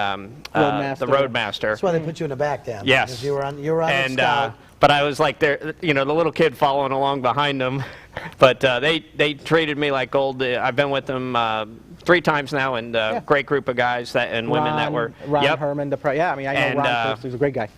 Roadmaster. That's why they put you in the back, Dan. Yes. Because you were on the scout. But I was like, the little kid following along behind them. But they treated me like gold. I've been with them 3 times now, and great group of guys and women that were. Ron Herman. Yeah, I mean, I know Ron personally. He's a great guy.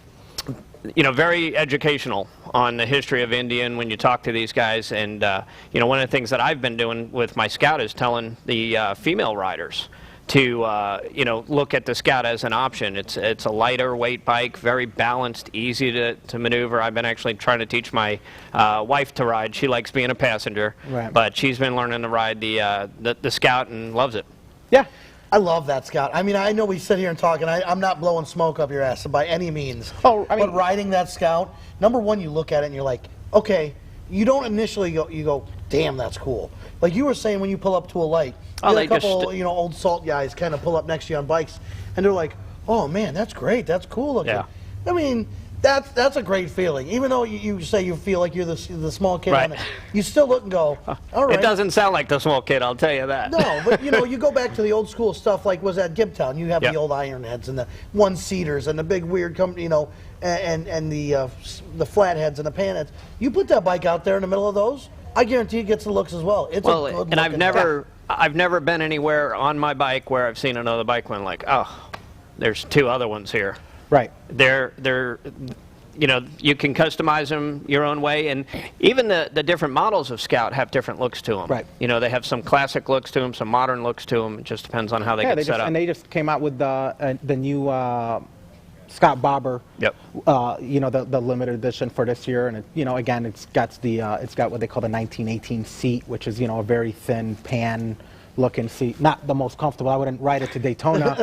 Very educational on the history of Indian when you talk to these guys. And, one of the things that I've been doing with my scout is telling the female riders to you know, look at the Scout as an option. It's a lighter weight bike, very balanced, easy to maneuver. I've been actually trying to teach my wife to ride. She likes being a passenger, Right. but she's been learning to ride the Scout and loves it. Yeah. I love that, Scout. I mean, I know we sit here and talk, and I'm not blowing smoke up your ass by any means. Oh, I mean- but riding that Scout, number one, you look at it and you're like, okay, you don't initially go, damn, that's cool. Like you were saying when you pull up to a light, Oh, you they had a couple, just- you know, old salt guys kind of pull up next to you on bikes, and they're like, oh man, that's great, that's cool looking. Yeah. I mean, that's a great feeling. Even though you say you feel like you're the small kid, Right. on it, you still look and go, all right. It doesn't sound like the small kid, I'll tell you that. No, but you know, you go back to the old school stuff like was at Gibtown. You have Yep. the old Ironheads and the one-seaters and the big weird company, you know, and the flatheads and the panheads. You put that bike out there in the middle of those, I guarantee it gets the looks as well. It's Well, a good and I've looking never been anywhere on my bike where I've seen another bike when like, oh, there's two other ones here. Right. They're you know, you can customize them your own way, and even the different models of Scout have different looks to them. Right. You know, they have some classic looks to them, some modern looks to them. It just depends on how they Yeah, get set up. and they just came out with the new Scott Bobber. Yep. You know, the limited edition for this year, and you know, again, it's got what they call the 1918 seat, which is, you know, a very thin pan looking seat. Not the most comfortable. I wouldn't ride it to Daytona,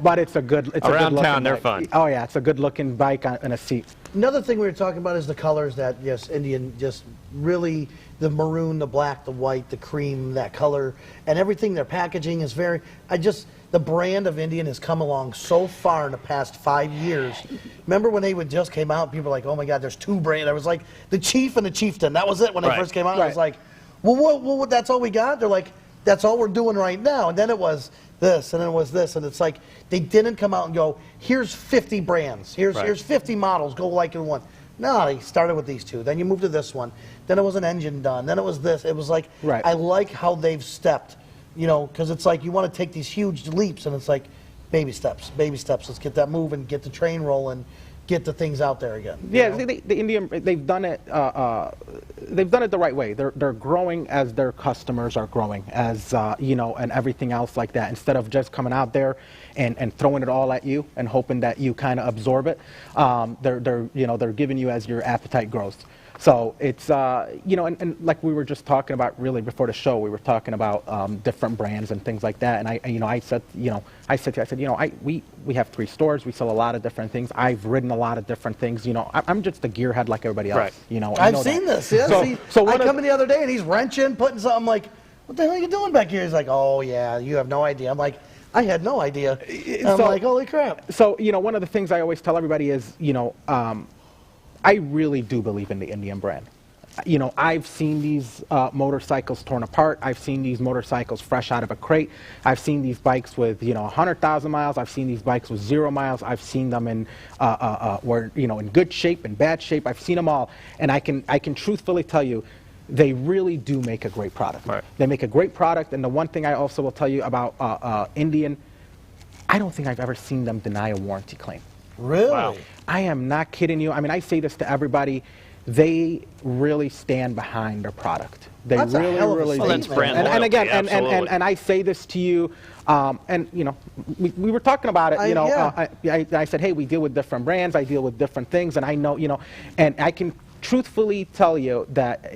but it's a good. It's Around a good town, they're bike. fun. Oh yeah, it's a good looking bike in a seat. Another thing we were talking about is the colors that, yes, Indian just really, the maroon, the black, the white, the cream, that color, and everything, their packaging is very, the brand of Indian has come along so far in the past 5 years. Remember when they just came out, people were like, oh my God, there's two brands. I was like, the Chief and the Chieftain, that was it when they Right. first came out. Right. I was like, well, that's all we got? They're like, that's all we're doing right now. And then it was this, and then it was this, and it's like they didn't come out and go, here's 50 brands, here's 50 models, go like in one. No, they started with these two. Then you moved to this one. Then it was an engine done. Then it was this. It was like, Right. I like how they've stepped, you know, because it's like you want to take these huge leaps, and it's like baby steps, baby steps. Let's get that moving, get the train rolling, get the things out there again. you Yeah, know? the Indian, they've done it. They've done it the right way. They're growing as their customers are growing, as you know, and everything else like that. Instead of just coming out there and throwing it all at you and hoping that you kind of absorb it, they're giving you as your appetite grows. So it's you know, and like we were just talking about really before the show, we were talking about different brands and things like that. And I said, we have 3 stores. We sell a lot of different things. I've ridden a lot of different things. You know, I'm just a gearhead like everybody else. Right. You know, I've seen this. Yeah. So I one come in the other day and he's wrenching, putting something like, what the hell are you doing back here? He's like, oh yeah, you have no idea. I'm like, I had no idea. And I'm So- like, holy crap. So, you know, one of the things I always tell everybody is, you know, I really do believe in the Indian brand. You know, I've seen these motorcycles torn apart. I've seen these motorcycles fresh out of a crate. I've seen these bikes with, you know, 100,000 miles. I've seen these bikes with 0 miles. I've seen them in, in good shape and bad shape. I've seen them all. And I can truthfully tell you, they really do make a great product. Right. They make a great product. And the one thing I also will tell you about Indian, I don't think I've ever seen them deny a warranty claim. Really? Wow. I am not kidding you. I mean, I say this to everybody. They really stand behind their product. They That's a really, hell of a really Well, do. that's brand And loyalty, again, absolutely. and I say this to you, and you know, we were talking about it. You know, yeah. I said, hey, we deal with different brands. I deal with different things, and I know, you know, and I can truthfully tell you that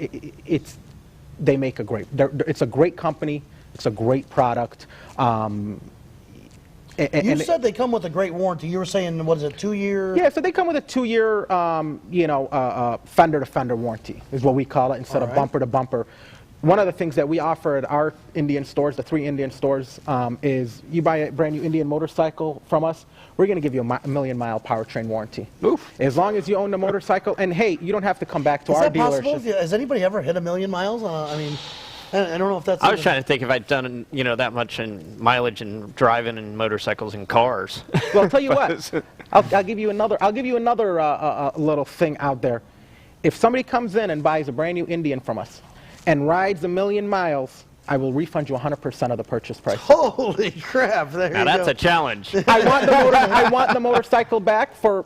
they make a great. It's a great company. It's a great product. You said they come with a great warranty. You were saying, what is it, 2-year? Yeah, so they come with a 2-year, fender-to-fender warranty is what we call it, instead All of right. bumper-to-bumper. One of the things that we offer at our Indian stores, the 3 Indian stores, is you buy a brand new Indian motorcycle from us, we're going to give you a 1,000,000-mile powertrain warranty. Oof. As long as you own the motorcycle, and hey, you don't have to come back to Is our that possible? dealership. Has anybody ever hit 1,000,000 miles? I mean, I don't know if that's. I was trying to think if I'd done, you know, that much in mileage and driving and motorcycles and cars. Well, I'll tell you what. I'll give you another. I'll give you another little thing out there. If somebody comes in and buys a brand new Indian from us, and rides 1,000,000 miles, I will refund you 100% of the purchase price. Holy crap! There Now you that's go. a challenge. I want the motorcycle back for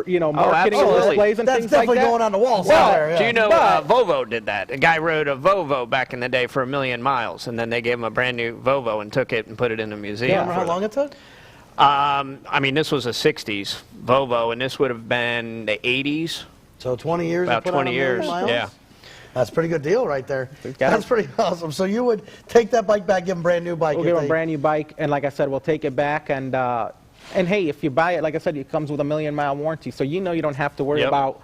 you know, marketing and absolutely. displays and That's things like definitely that. going on the wall Well, somewhere. Yeah. Do you know But- Volvo did that? A guy rode a Volvo back in the day for 1,000,000 miles, and then they gave him a brand new Volvo and took it and put it in a museum. Remember how for them. long it took? I mean, this was a 60s Volvo, and this would have been the 80s. So 20 years. About to put on 20 1 million years, miles? yeah. That's a pretty good deal right there. got That's it. pretty awesome. So you would take that bike back, give them a brand new bike. We'll if give them they- a brand new bike, and like I said, we'll take it back. And hey, if you buy it, like I said, it comes with a 1,000,000-mile warranty, so you know you don't have to worry Yep. about.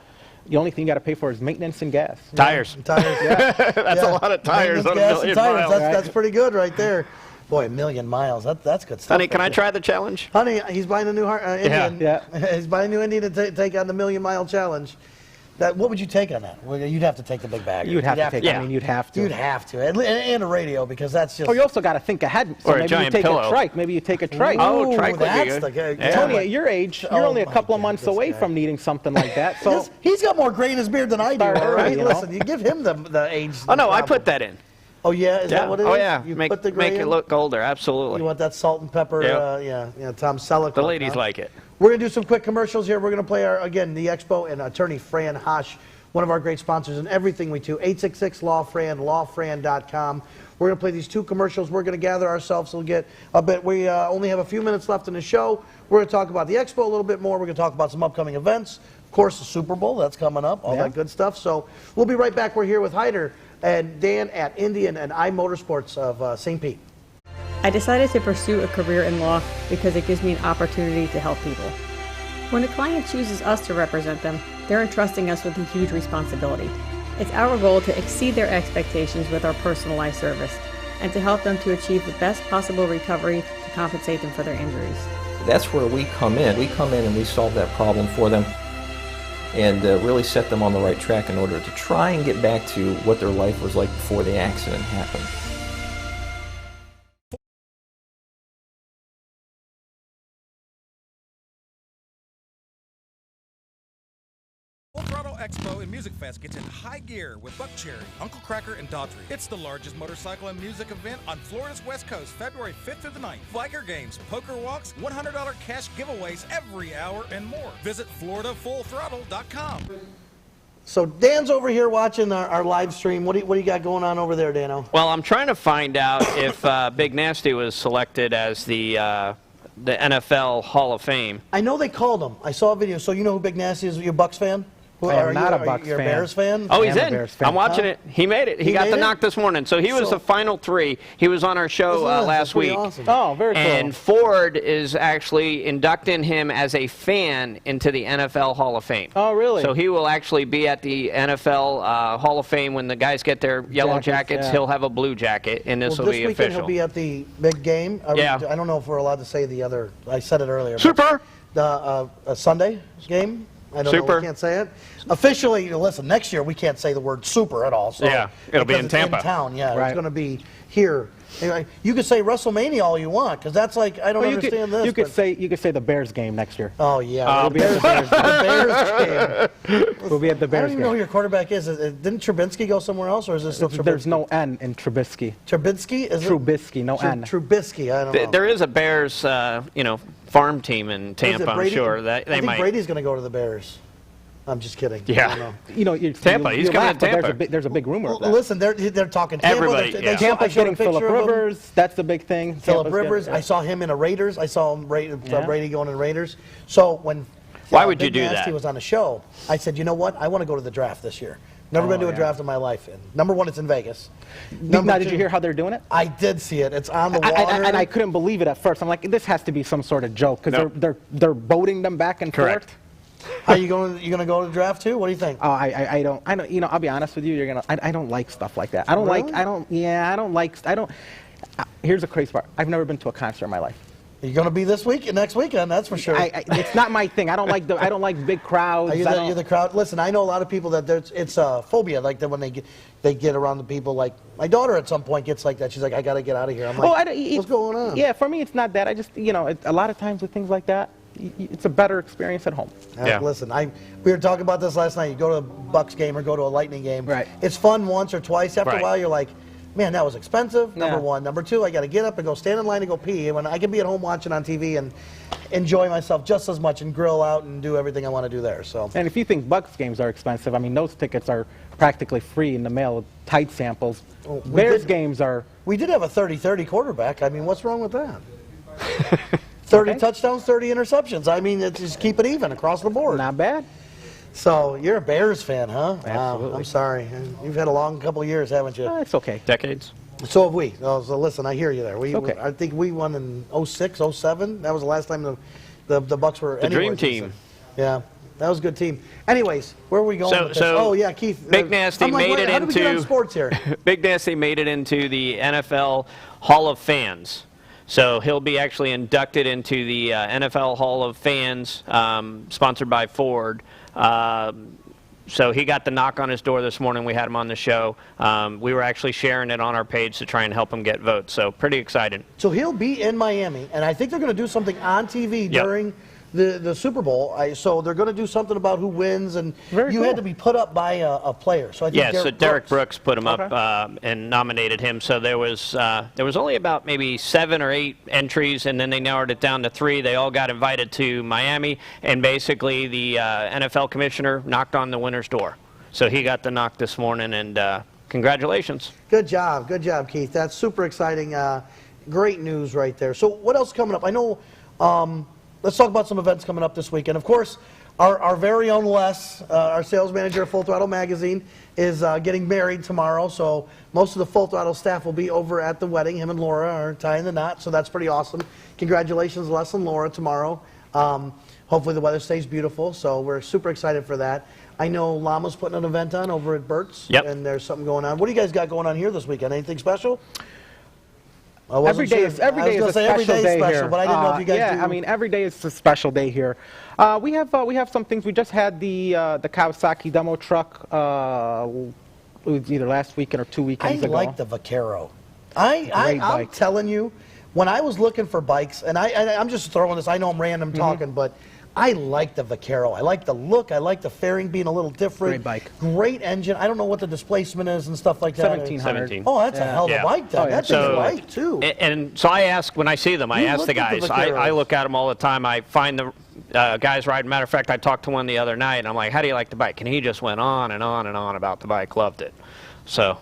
The only thing you got to pay for is maintenance and gas. Tires. Tires. Yeah. That's a lot of tires on a Maintenance, gas, and 1,000,000 tires. miles. That's pretty good right there. Boy, 1,000,000 miles. That's good stuff. Honey, can I right try the challenge? there. Honey, he's buying a new Indian. Yeah. He's buying a new Indian to take on the 1,000,000-mile challenge. What would you take on that? Well, you'd have to take the big bag. You'd have to take. Yeah. I mean, you'd have to. You'd have to, and a radio, because that's just. Oh, you also got to think ahead. So Or a maybe you giant take pillow. a trike. Maybe you take a trike. Oh, Ooh, trike would be that's good. the good. Yeah. Tony, but- at your age, you're Oh only a my couple of God, months this away guy. from needing something like that. So He's got more gray in his beard than I do. Start All early, right, you know? listen, you give him the age. Oh, no, I problem. put that in. Oh yeah, is that what it is? Oh, yeah. You Make, put the gray make it in? look older, absolutely. You want that salt and pepper? Yep. Yeah. Tom Selleck. The ladies like it. We're gonna do some quick commercials here. We're gonna play again the Expo and attorney Fran Hosh, one of our great sponsors in everything we do. 866-LAW-FRAN, lawfran.com. We're gonna play these two commercials. We're gonna gather ourselves. We'll get a bit. We only have a few minutes left in the show. We're gonna talk about the Expo a little bit more. We're gonna talk about some upcoming events. Of course, the Super Bowl that's coming up. All Yeah. that good stuff. So we'll be right back. We're here with Hyder and Dan at Indian and I Motorsports of St. Pete. I decided to pursue a career in law because it gives me an opportunity to help people. When a client chooses us to represent them, they're entrusting us with a huge responsibility. It's our goal to exceed their expectations with our personalized service and to help them to achieve the best possible recovery to compensate them for their injuries. That's where we come in. We come in and we solve that problem for them and really set them on the right track in order to try and get back to what their life was like before the accident happened. Full Throttle Expo and Music Fest gets into high gear with Buck Cherry, Uncle Cracker, and Daughtry. It's the largest motorcycle and music event on Florida's West Coast, February 5th through the 9th. Biker games, poker walks, $100 cash giveaways every hour, and more. Visit FloridaFullThrottle.com. So Dan's over here watching our live stream. What do you got going on over there, Dano? Well, I'm trying to find out if Big Nasty was selected as the NFL Hall of Fame. I know they called him. I saw a video. So you know who Big Nasty is? You a Bucks fan? I am Are not you, a Bucks You're a fan. Bears fan? Oh, I he's am a in. Bears fan. I'm watching it. He made it. He got made the it? knock this morning. So he was So- the final three. He was on our show That's last pretty week. awesome. Oh, very cool. And Ford is actually inducting him as a fan into the NFL Hall of Fame. Oh, really? So he will actually be at the NFL Hall of Fame when the guys get their yellow Jackets, jackets. yeah. He'll have a blue jacket, and this Well, will this be weekend official. he'll be at the big game. Yeah. I don't know if we're allowed to say the other. I said it earlier. but Super. The Sunday game. I don't know. Super. We can't say it. Officially, listen, next year we can't say the word super at all. So Yeah, it'll be because in it's Tampa. in town, yeah. Right. It's going to be here. Anyway, you could say WrestleMania all you want, because that's like, I don't Well, understand this. you could but- say the Bears game next year. Oh, yeah. We'll be at the Bears game. the Bears game. We'll be at the I don't Bears even know who game. your quarterback is. Didn't Trubinsky go somewhere else, or is this still Trubisky? There's no N in Trubisky. Trubisky? Is it? Trubisky, no N. Trubisky, I don't know. There is a Bears, farm team in Is it Tampa. I'm Brady? sure that I they think might. Brady's going to go to the Bears. I'm just kidding. Yeah. I don't know. You know, Tampa, he's coming laugh, to but Tampa. There's a big rumor of Well, that. listen, they're talking Tampa. Everybody, They yeah. show- I Tampa's showed a getting Phillip picture of him. Rivers. That's the big thing. Phillip Tampa's Rivers. getting- I saw him in a Raiders. I saw him Yeah. Brady going to Raiders. So when Why would Big you do Nasty that? was on the show, I said, you know what? I want to go to the draft this year. Never been to a yeah. draft in my life. And number one, it's in Vegas. Now, did two- you hear how they're doing it? I did see it. It's on the water. And I couldn't believe it at first. I'm like, this has to be some sort of joke because No. they're boating them back and Correct. forth. Are you going to go to the draft too? What do you think? Oh, I don't. You know, I'll be honest with you. I don't like stuff like that. I don't Really? like. I don't. Here's the crazy part. I've never been to a concert in my life. You're going to be this week, next weekend, that's for sure. It's not my thing. I don't like big crowds. Are you you're the crowd? Listen, I know a lot of people that it's a phobia, like that when they get around the people. Like my daughter at some point gets like that. She's like, I got to get out of here. I'm like, what's going on? Yeah, for me, it's not that. I just, a lot of times with things like that, it's a better experience at home. Yeah. Listen, we were talking about this last night. You go to a Bucks game or go to a Lightning game. Right. It's fun once or twice. After Right. a while, you're like, man, that was expensive, number Yeah. one. Number two, I got to get up and go stand in line and go pee. When I can be at home watching on TV and enjoy myself just as much and grill out and do everything I want to do there. So. And if you think Bucks games are expensive, I mean, those tickets are practically free in the mail, tight samples. Well, Bears games are... We did have a 30-30 quarterback. I mean, what's wrong with that? 30 Okay. touchdowns, 30 interceptions. I mean, just keep it even across the board. Not bad. So you're a Bears fan, huh? Wow, Absolutely. I'm sorry. You've had a long couple of years, haven't you? It's okay. Decades. So have we. Oh, so listen, I hear you there. Okay. I think we won in 06, 07. That was the last time the Bucks were The dream anywhere team. decent. Yeah, that was a good team. Anyways, where are we going with this? So Oh, yeah, Keith. Big Nasty I'm like, made wait, it how did we get on into sports here? Big Nasty made it into the NFL Hall of Fans. So he'll be actually inducted into the NFL Hall of Fans, sponsored by Ford. So he got the knock on his door this morning. We had him on the show. We were actually sharing it on our page to try and help him get votes. So pretty excited. So he'll be in Miami, and I think they're going to do something on TV Yep. during the Super Bowl. So they're going to do something about who wins, and Very you cool. had to be put up by a player. So I think Yeah, so Derek Brooks put him Okay. up and nominated him. So there was only about maybe 7 or 8 entries, and then they narrowed it down to 3. They all got invited to Miami, and basically the NFL commissioner knocked on the winner's door. So he got the knock this morning, and congratulations. Good job, Keith. That's super exciting. Great news right there. So what else coming up? I know. Let's talk about some events coming up this weekend. Of course, our very own Les, our sales manager of Full Throttle Magazine, is getting married tomorrow. So most of the Full Throttle staff will be over at the wedding. Him and Laura are tying the knot, so that's pretty awesome. Congratulations, Les and Laura, tomorrow. Hopefully the weather stays beautiful, so we're super excited for that. I know Llama's putting an event on over at Burt's, Yep. and there's something going on. What do you guys got going on here this weekend? Anything special? Every day is a special day here. But I didn't know if you guys yeah, do. I mean, every day is a special day here. We have some things. We just had the Kawasaki demo truck. It was either last weekend or 2 I weekends ago. like the Vaquero. Great I'm bike. telling you, when I was looking for bikes, and I'm just throwing this, I know I'm random Mm-hmm. talking, but I like the Vaquero. I like the look. I like the fairing being a little different. Great bike. Great engine. I don't know what the displacement is and stuff like that. 1700. 17. Oh, that's a hell of a Yeah. bike, then. Oh, yeah. That's So- a bike, too. And so I ask, when I see them, I You ask the look at the guys. I Vaqueros. look at them all the time. I find the guys riding. Matter of fact, I talked to one the other night, and I'm like, how do you like the bike? And he just went on and on and on about the bike. Loved it. So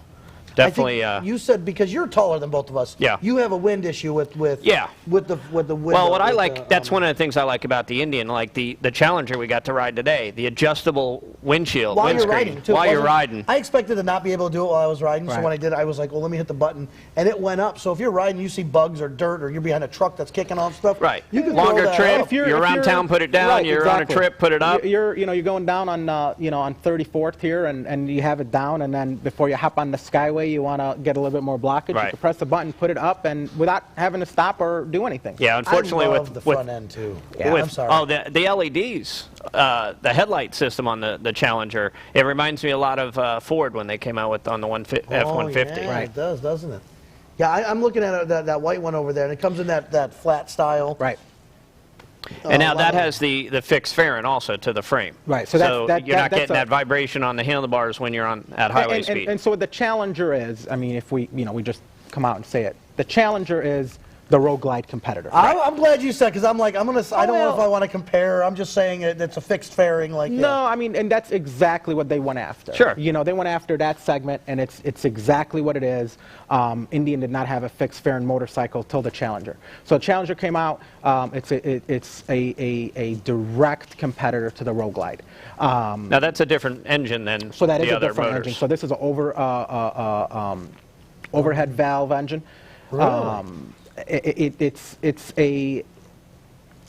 definitely. I think you said, because you're taller than both of us, Yeah. you have a wind issue with Yeah. the Well, what I like, that's one of the things I like about the Indian, like the Challenger we got to ride today, the adjustable windshield, while you're windscreen, riding, too. while It you're wasn't- riding. I expected to not be able to do it while I was riding, so Right. when I did, I was like, well, let me hit the button, and it went up. So if you're riding, you see bugs or dirt, or you're behind a truck that's kicking off stuff, Right. you can throw Longer that trip. up. You're around town, put it down. Right, You're on a exactly. trip, put it up. You're going down on on 34th here, and you have it down, and then before you hop on the Skyway, you want to get a little bit more blockage. Right. You can press the button, put it up, and without having to stop or do anything. Yeah, unfortunately, I love with the with front end too. Yeah, I'm sorry. Oh, the LEDs, the headlight system on the Challenger. It reminds me a lot of Ford when they came out with on the F-150. Yeah, Right. it does, doesn't it? Yeah, I'm looking at it, that white one over there, and it comes in that flat style. Right. And now that Llama. has the fixed fairing also to the frame. Right, so that's you're not that's getting that vibration on the handlebars when you're at highway speed. And so what the Challenger is, I mean, if we just come out and say it, the Challenger is the Road Glide competitor. I'm glad you said, because I'm like, I don't know if well- I want to compare. I'm just saying it's a fixed fairing. Like, No, yeah. I mean, and that's exactly what they went after. Sure. They went after that segment, and it's exactly what it is. Indian did not have a fixed fairing motorcycle till the Challenger. So Challenger came out. It's a direct competitor to the Road Glide. Now that's a different engine than So that is the a other different motors. engine. So this is an overhead valve engine.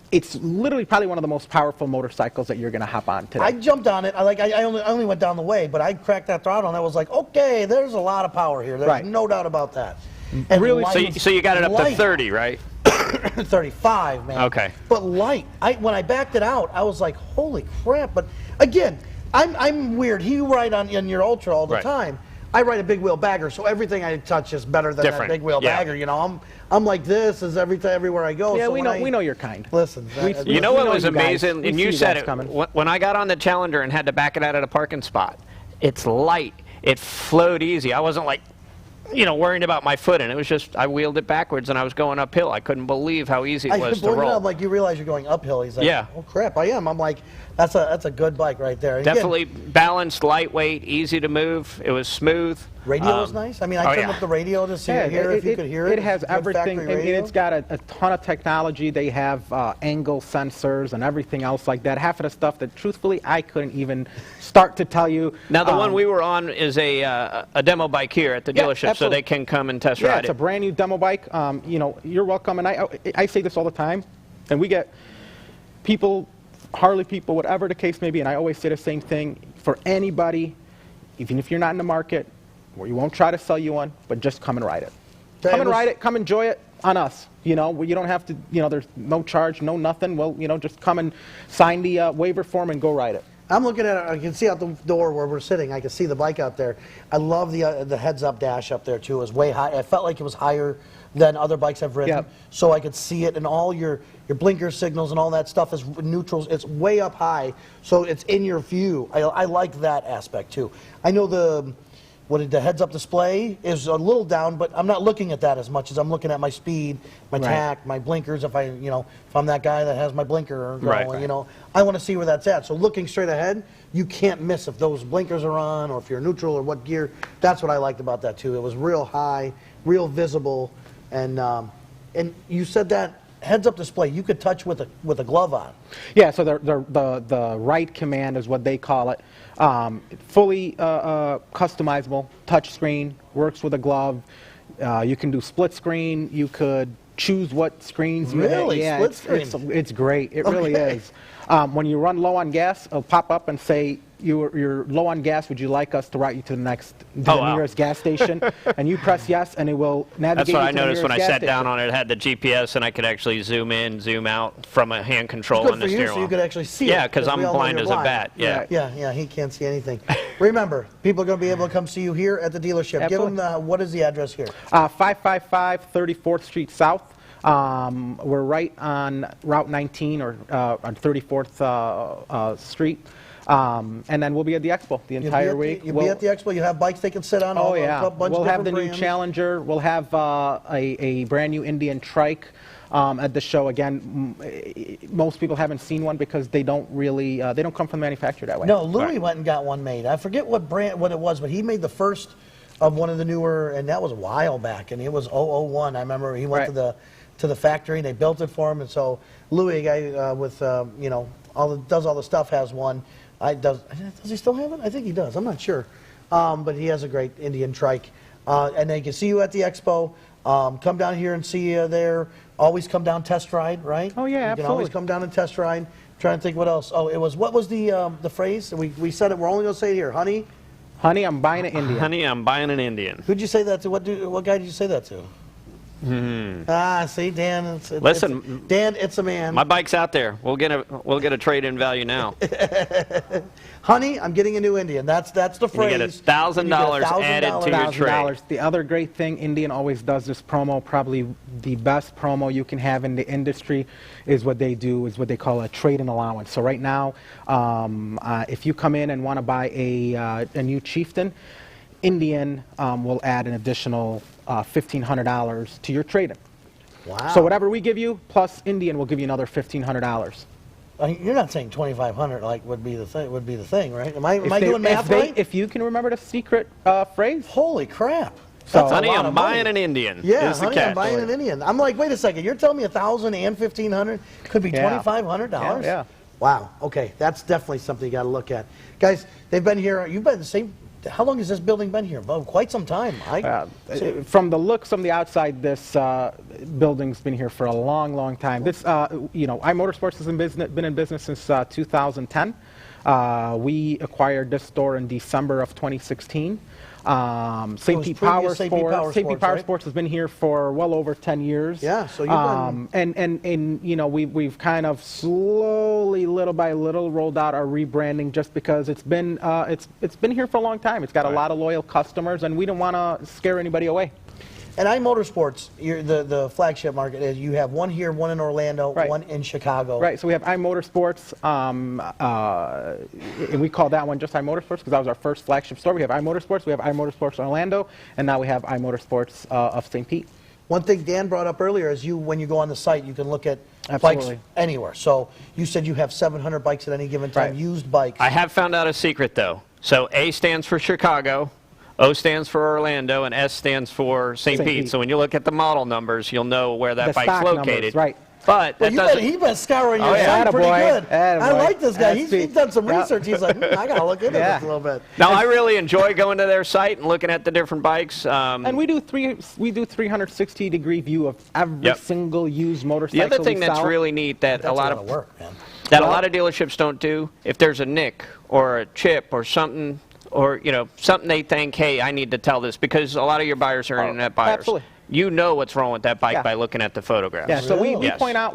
It's literally probably one of the most powerful motorcycles that you're going to hop on today. I jumped on it. I only went down the way, but I cracked that throttle, and I was like, okay, there's a lot of power here. There's Right. no doubt about that. And Really? light, So you got it up to light. 30, right? 35, man. Okay. But light. When I backed it out, I was like, holy crap. But again, I'm weird. You ride on your Ultra all the Right. time. I ride a big wheel bagger, so everything I touch is better than Different. that big wheel Yeah. bagger. I'm like this is everywhere I go. yeah, so we when know you're kind. Listen, You know what know was you guys. amazing? We And see you you said guys it. coming. When I got on the Challenger and had to back it out at a parking spot, it's light. It flowed easy. I wasn't like worrying about my foot, and it was just, I wheeled it backwards and I was going uphill. I couldn't believe how easy it was to roll. Up, like, you realize you're going uphill. He's like, yeah. Oh crap, I am. I'm like, that's a good bike right there. And definitely again, balanced, lightweight, easy to move. It was smooth. Radio was nice. I mean, I turned up the radio to see if you could hear it. It has everything. And it's got a ton of technology. They have angle sensors and everything else like that. Half of the stuff that, truthfully, I couldn't even start to tell you. Now, the one we were on is a demo bike here at the dealership, so they can come and test ride it. Yeah, it's a brand new demo bike. You're welcome. And I say this all the time, and we get people, Harley people, whatever the case may be, and I always say the same thing for anybody, even if you're not in the market, where you won't try to sell you one, but just come and ride it. Come and ride it, come enjoy it on us. You don't have to, there's no charge, no nothing. Well, just come and sign the waiver form and go ride it. I'm looking at it, I can see out the door where we're sitting, I can see the bike out there. I love the heads-up dash up there, too. It was way high. I felt like it was higher than other bikes I've ridden. Yep. So I could see it, and all your blinker signals and all that stuff is neutrals. It's way up high, so it's in your view. I like that aspect, too. I know the heads-up display is a little down, but I'm not looking at that as much as I'm looking at my speed, my tack, my blinkers. If I'm that guy that has my blinker going, I want to see where that's at. So looking straight ahead, you can't miss if those blinkers are on or if you're neutral or what gear. That's what I liked about that too. It was real high, real visible, and you said that heads-up display you could touch with a glove on. Yeah, so the right command is what they call it. Fully customizable touchscreen, works with a glove. You can do split screen. You could choose what screens you really? Yeah, Split screen? it's great. It really is. When you run low on gas, it'll pop up and say, you're low on gas, would you like us to route you to the nearest gas station? And you press yes, and it will navigate. That's what I you to the noticed when I nearest sat gas down station. on it. It had the GPS, and I could actually zoom in, zoom out from a hand control on the steering wheel. So you could actually see it. Yeah, because I'm blind as a bat. Yeah. Yeah, he can't see anything. Remember, people are going to be able to come see you here at the dealership. Absolutely. Give them what is the address here? 555 34th Street South. We're right on Route 19 or on 34th Street. And then we'll be at the expo the entire week. You'll be at the expo. You have bikes they can sit on. Oh, yeah. We'll have the brands. new Challenger. We'll have a brand new Indian trike at the show. Again, most people haven't seen one because they don't really, they don't come from the manufacturer that way. No, Louis went and got one made. I forget what it was, but he made the first of one of the newer, and that was a while back, and it was 001. I remember he went to the factory, and they built it for him, and so Louis, guy with, does all the stuff, has one. Does he still have it? I think he does. I'm not sure. But he has a great Indian trike. And they can see you at the expo. Come down here and see you there. Always come down test ride, right? Oh, yeah, you absolutely. can always come down and test ride. Trying to think what else. Oh, what was the phrase? We said it. We're only going to say it here. Honey, I'm buying an Indian. Honey, I'm buying an Indian. Who'd you say that to? What guy did you say that to? See, Dan. Listen, Dan, it's a man. My bike's out there. We'll get a trade-in value now. Honey, I'm getting a new Indian. That's the phrase. You get $1,000 added to your trade. The other great thing, Indian always does this promo. Probably the best promo you can have in the industry is what they do, is what they call a trade-in allowance. So right now, if you come in and want to buy a new Chieftain, Indian will add an additional $1,500 to your trade-in. Wow. So whatever we give you, plus Indian will give you another $1,500. You're not saying 2,500 would be the thing, right? Am I doing math right? If you can remember the secret phrase. Holy crap. So, That's Honey, a lot I'm of buying money. an Indian. Yeah, is the honey, catch. I'm buying an Indian. I'm like, wait a second. You're telling me 1,000 and 1,500 could be $2,500? Yeah. Wow. Okay, that's definitely something you got to look at, guys. They've been here. You've been the same. How long has this building been here? Well, quite some time. From the looks from the outside, this building's been here for a long, long time. This, iMotorsports has been in business since 2010. We acquired this store in December of 2016. St. Pete Power Sports has been here for well over 10 years. Yeah, so you've been... And we've kind of slowly, little by little, rolled out our rebranding just because it's been here for a long time. It's got a lot of loyal customers, and we don't want to scare anybody away. And iMotorsports, the flagship market is you have one here, one in Orlando, Right. one in Chicago. Right, so we have iMotorsports, and we call that one just iMotorsports because that was our first flagship store. We have iMotorsports, we have iMotorsports Orlando, and now we have iMotorsports of St. Pete. One thing Dan brought up earlier is when you go on the site, you can look at Absolutely. bikes anywhere. So you said you have 700 bikes at any given time, Right. used bikes. I have found out a secret, though. So A stands for Chicago, O stands for Orlando, and S stands for St. St. Pete. Pete. So when you look at the model numbers, you'll know where that The bike's stock located. numbers, right. But Well, that doesn't. he been scouring your Oh, yeah. site pretty Attaboy. good. I Attaboy. like this guy. That's He's done some Yep. research. He's like, I got to look into Yeah. this a little bit. Now, I really enjoy going to their site and looking at the different bikes. And we do 360-degree view of every Yep. single used The motorcycle other thing we that's sell. really neat that That's a lot of of work, man. dealerships don't do, if there's a nick or a chip or something, or something they think, hey, I need to tell this, because a lot of your buyers are internet buyers. Absolutely. You know what's wrong with that bike Yeah. by looking at the photographs. Yeah, so we Yes. point out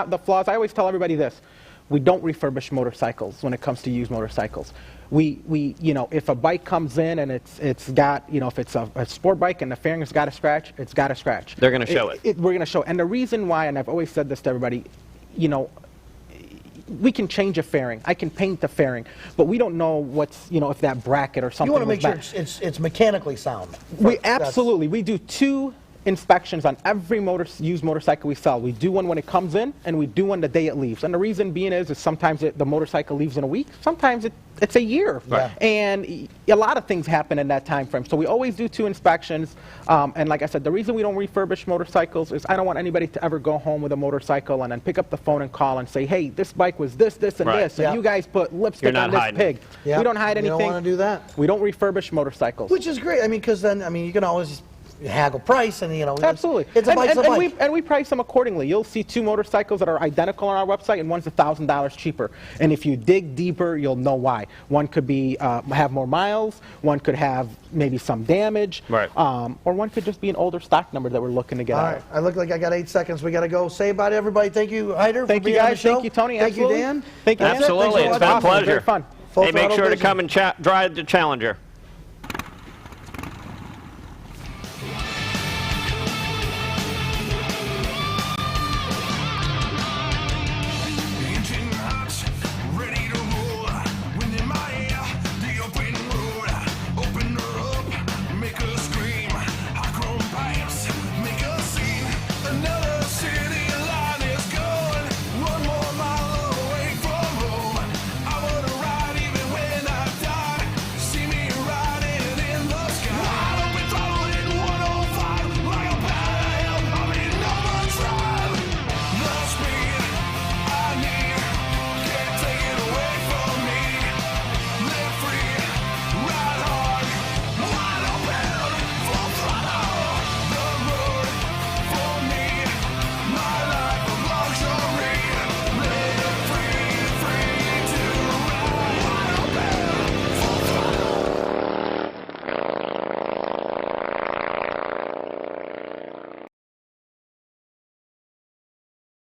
the flaws. I always tell everybody this: we don't refurbish motorcycles when it comes to used motorcycles. We if a bike comes in and it's got if it's a sport bike and the fairing's got a scratch, it's got a scratch. They're gonna show it. We're gonna show it. And the reason why, and I've always said this to everybody, we can change a fairing. I can paint the fairing, but we don't know what's if that bracket or something. You want to was make sure bad. it's mechanically sound. We absolutely. We do 2 inspections on every used motorcycle we sell. We do one when it comes in, and we do one the day it leaves. And the reason being is sometimes the motorcycle leaves in a week, sometimes it's a year. Right. And a lot of things happen in that time frame. So we always do 2 inspections. And like I said, the reason we don't refurbish motorcycles is I don't want anybody to ever go home with a motorcycle and then pick up the phone and call and say, hey, this bike was this, and Right. this, and Yeah. you guys put lipstick You're not on this hiding. pig. Yeah. We don't hide You anything. don't wanna do that. We don't refurbish motorcycles. Which is great. I mean, because then, you can always haggle price, and Absolutely. it's a bike's a bike. And we price them accordingly. You'll see 2 motorcycles that are identical on our website, and one's $1,000 cheaper. And if you dig deeper, you'll know why. One could be have more miles. One could have maybe some damage. Right. Or one could just be an older stock number that we're looking to get All out. right, I look like I got 8 seconds. We got to go. Say bye to everybody. Thank you, Hyder. Thank for you, being on the guys. show. Thank you, Tony. Thank you, Absolutely. Dan. Thank you. That's it. Absolutely. Thanks It's so been a much. Awesome. pleasure. Very fun. Full Hey, make Throttle sure to Vision. come and drive to Challenger.